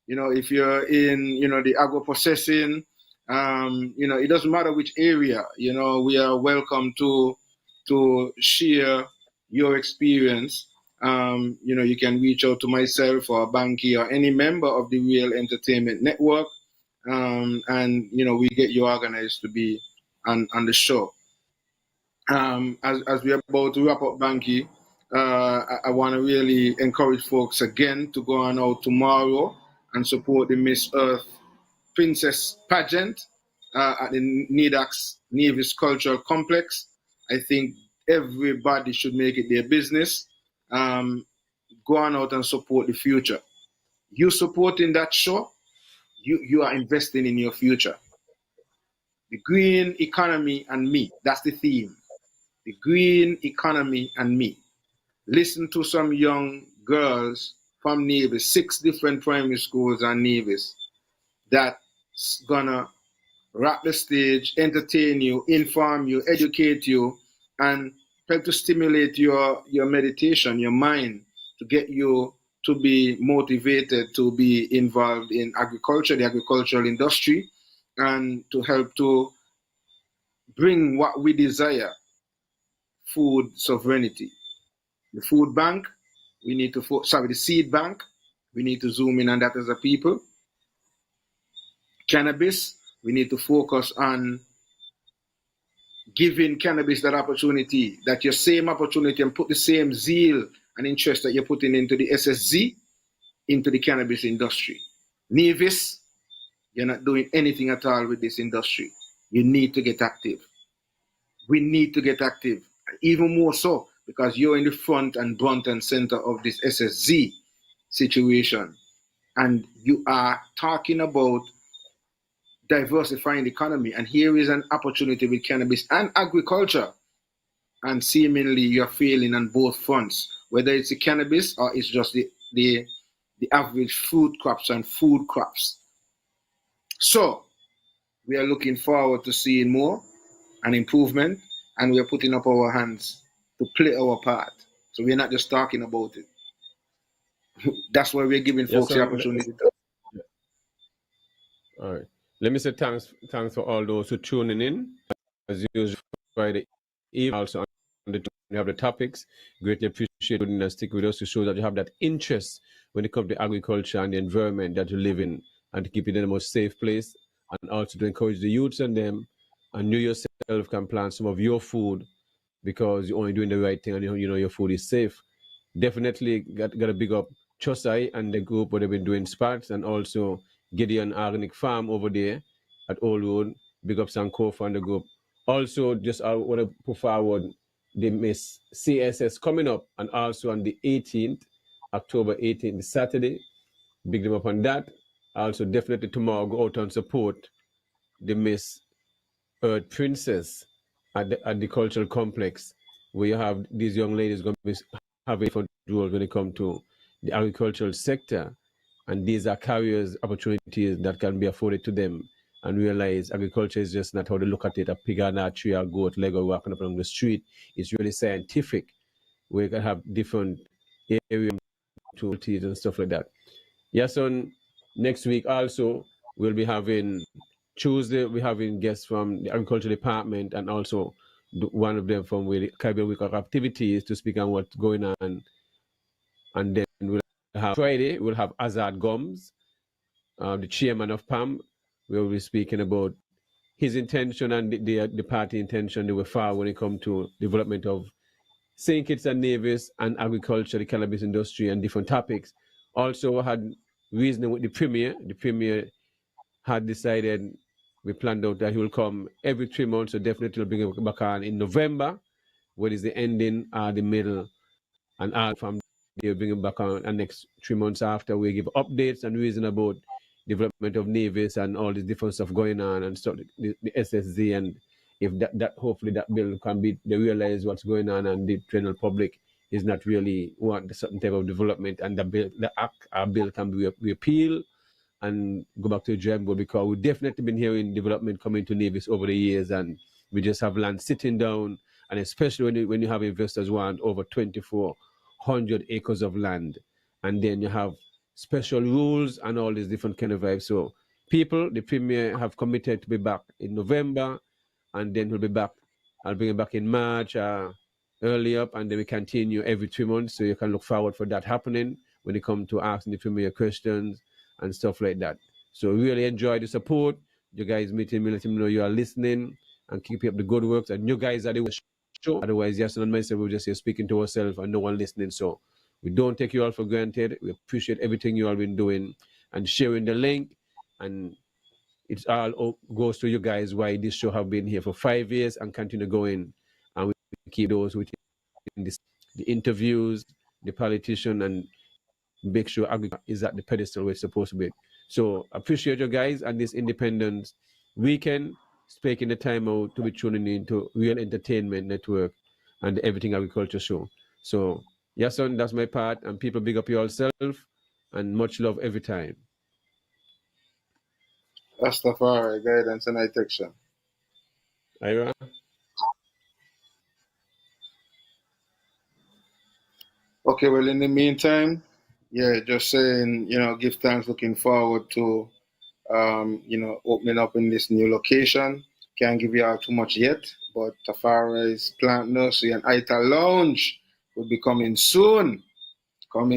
if you're in, the agro processing, it doesn't matter which area, we are welcome to share your experience. You can reach out to myself or Banky or any member of the Real Entertainment Network. And we get you organized to be on the show. As we're about to wrap up, Banky, I want to really encourage folks again to go on out tomorrow and support the Miss Earth Princess Pageant at the NEDAX Nevis Cultural Complex. I think everybody should make it their business. Go on out and support the future. You supporting that show, you are investing in your future. The green economy and me, that's the theme. The green economy and me. Listen to some young girls from Nevis, 6 different primary schools on Nevis, that's gonna rock the stage, entertain you, inform you, educate you, and help to stimulate your meditation, your mind, to get you to be motivated to be involved in agriculture, the agricultural industry, and to help to bring what we desire, food sovereignty. The food bank, we need to, the seed bank, we need to zoom in on that as a people. Cannabis, we need to focus on giving cannabis that opportunity, that your same opportunity, and put the same zeal and interest that you're putting into the SSZ, into the cannabis industry. Nevis, you're not doing anything at all with this industry. You need to get active. We need to get active, even more so because you're in the front and center of this SSZ situation, and you are talking about diversifying the economy. And here is an opportunity with cannabis and agriculture, and seemingly you're failing on both fronts, whether it's the cannabis or it's just the average fruit crops and food crops. So we are looking forward to seeing more and improvement, and we are putting up our hands to play our part. So we're not just talking about it. That's why we're giving Yes, folks the sir. opportunity. All right. Let me say thanks for all those who tuning in. As usual, Friday evening, also we have the topics. Greatly appreciate you and stick with us to show that you have that interest when it comes to agriculture and the environment that you live in, and to keep it in the most safe place, and also to encourage the youths and them, and you yourself can plant some of your food because you're only doing the right thing and you know your food is safe. Definitely got to big up Trust I and the group what they've been doing Sparks, and also Gideon Organic Farm over there at Old Road. Big up Sankofa and the group. Also, just I want to put forward the Miss CSS coming up, and also on the 18th, October 18th, Saturday. Big them up on that. Also, definitely tomorrow go out and support the Miss Earth Princess at the cultural complex, where you have these young ladies going to be having different roles when it comes to the agricultural sector. And these are careers, opportunities that can be afforded to them, and realize agriculture is just not how they look at it, a pig and a tree, a goat, Lego walking up along the street. It's really scientific, where you can have different areas to teach and stuff like that. Yes, on next week also, we'll be having Tuesday, we're having guests from the agriculture department, and also one of them from the Caribbean Week of Activities to speak on what's going on. And then we'll have Friday, we'll have Azad Gums, the chairman of PAM. We'll be speaking about his intention and the party intention they were far when it comes to development of St. Kitts and Nevis and agriculture, the cannabis industry, and different topics. Also had reasoning with the premier. The premier had decided We planned out that he will come every 3 months, so definitely we'll bring him back on in November, what is the ending, the middle, and all from there, bring him back on the next 3 months after. We give updates and reason about development of navies and all this different stuff going on and stuff, the SSZ, and if that hopefully that bill can be, they realize what's going on and the general public is not really want a certain type of development, and our bill can be repealed and go back to the drawing board, because we've definitely been hearing development coming to navies over the years, and we just have land sitting down, and especially when you have investors want over 2,400 acres of land, and then you have special rules and all these different kind of vibes. So people, the premier have committed to be back in November, and then we'll be back. I'll bring it back in March, early up, and then we continue every 3 months. So you can look forward for that happening when it comes to asking the premier questions and stuff like that. So really enjoy the support. You guys meeting me, let him know you are listening, and keep up the good works. And you guys are the show. Otherwise, yes, and myself, we're just here speaking to ourselves and no one listening. So we don't take you all for granted. We appreciate everything you all been doing and sharing the link. And it's all goes to you guys why this show have been here for 5 years and continue going. And we keep those within the interviews, the politician, and make sure agriculture is at the pedestal where it's supposed to be. So appreciate you guys and this Independence weekend, taking the time out to be tuning into Real Entertainment Network and the Everything Agriculture Show. So yes, son, that's my part, and people big up yourself and much love every time. Rastafari, guidance and protection. Ira? Okay, well, in the meantime, yeah, just saying, give thanks, looking forward to, opening up in this new location. Can't give you out too much yet, but Tafari's Plant Nursery and Ita Lounge will be coming soon. But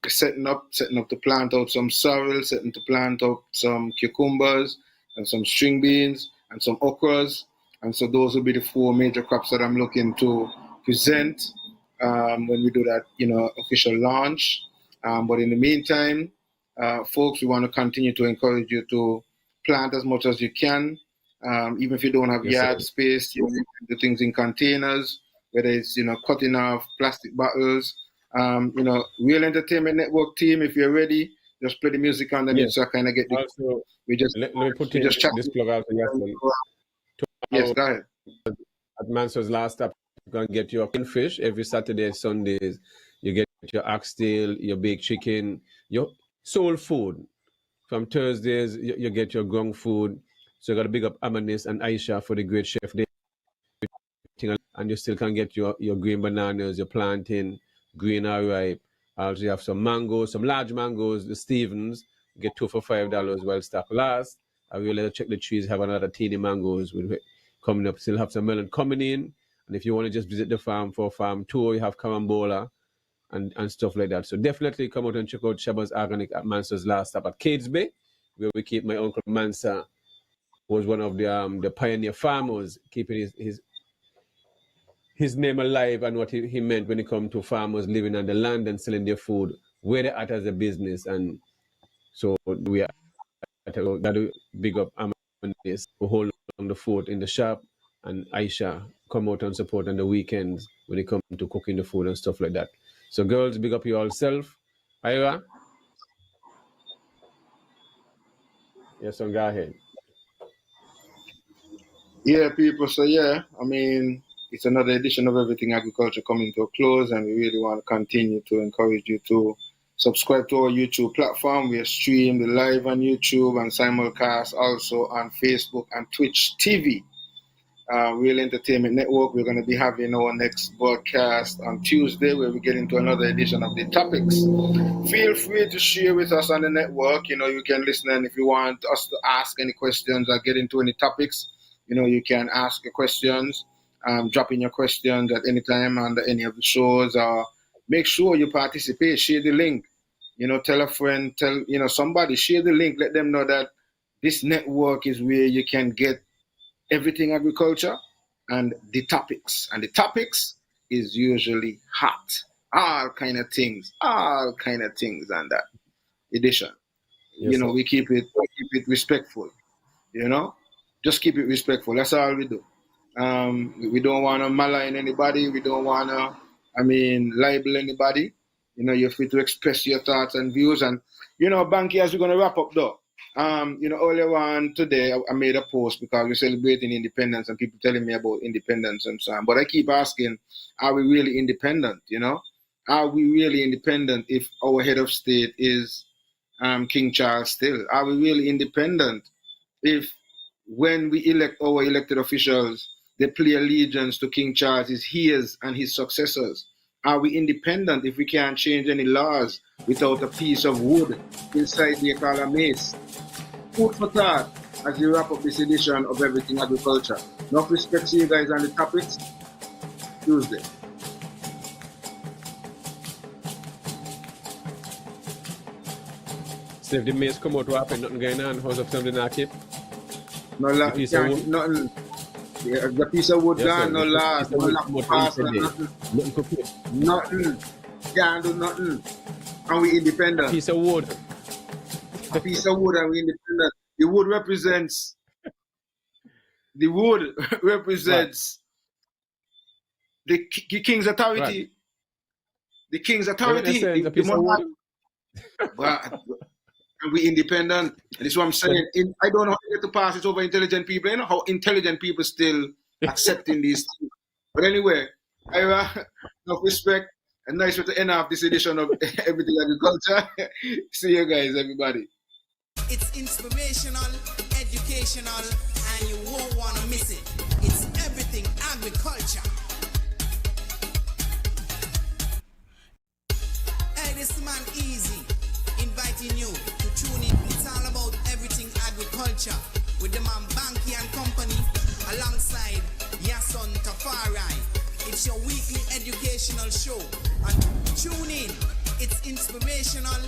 setting up to plant out some sorrel, setting to plant out some cucumbers and some string beans and some okras. And so those will be the 4 major crops that I'm looking to present when we do that, official launch. But in the meantime, folks, we want to continue to encourage you to plant as much as you can. Even if you don't have yard space, you can do things in containers, whether it's, cutting off plastic bottles. Real Entertainment Network team, if you're ready, just play the music underneath so I kind of get the... Also, let me put in this plug out for Yasin. Yes, go ahead. At Mansour's last stop, you can get your fish every Saturday and Sundays. You get your oxtail, your baked chicken, your soul food. From Thursdays, you get your grung food. So you got to big up Amanis and Aisha for the great chef there. And you still can get your green bananas, your plantain, green or ripe. Also, you have some mangoes, some large mangoes, the Stevens. You get 2 for $5 while stock lasts. I really check the trees, have another teeny mangoes coming up. Still have some melon coming in. And if you want to just visit the farm for a farm tour, you have carambola and stuff like that. So definitely come out and check out Shabba's Organic at Mansour's last stop at Cades Bay, where we keep my uncle Mansour, was one of the pioneer farmers, keeping his name alive and what he meant when it comes to farmers living on the land and selling their food, where they're at as a business. And so we are got to big up Amanis who hold on the fort in the shop, and Aisha come out and support on the weekends when it comes to cooking the food and stuff like that. So girls, big up yourself. Ira? Yes, so go ahead. Yeah, people. So it's another edition of Everything Agriculture coming to a close, and we really want to continue to encourage you to subscribe to our YouTube platform. We are streamed live on YouTube and simulcast also on Facebook and Twitch TV. Real Entertainment Network. We're going to be having our next broadcast on Tuesday, where we get into another edition of the topics. Feel free to share with us on the network. You can listen, and if you want us to ask any questions or get into any topics, you can ask your questions, drop in your questions at any time under any of the shows, or make sure you participate, share the link, tell a friend, tell, somebody, share the link, let them know that this network is where you can get everything agriculture and the topics. And the topics is usually hot. All kind of things on that edition. Yes, we keep it it respectful, you know? Just keep it respectful. That's all we do. We don't want to malign anybody. We don't want to, libel anybody. You know, you're free to express your thoughts and views. And, you know, Banky, as we're going to wrap up though, earlier on today, I made a post because we're celebrating independence and people telling me about independence and so on. But I keep asking, are we really independent, you know? Are we really independent if our head of state is King Charles still? Are we really independent if when we elect our elected officials, they play allegiance to King Charles, his and his successors? Are we independent if we can't change any laws without a piece of wood inside the call a mace? Food for thought as we wrap up this edition of Everything Agriculture. Enough respect to you guys on the topics. Tuesday. So if the mace come out, what happened? Nothing going on? How's up something not keep? No law, can't nothing. Yeah, the piece of wood gone, no law, no lock pass, nothing. Nothing. Can't do nothing. And we independent. Piece of wood. A piece of wood and we independent. The wood represents the king's authority. Right. The king's authority. And we independent. And this is what I'm saying. I don't know how to get to pass it over intelligent people. You know how intelligent people still accepting these things. But anyway, enough respect. And nice way to end off this edition of Everything Agriculture. See you guys, everybody. It's inspirational, educational, and you won't want to miss it. It's Everything Agriculture. Hey, this man Easy, inviting you to tune in. It's all about everything agriculture with the man Banky and Company alongside Yason Tafari. It's your weekly educational show. And tune in. It's inspirational,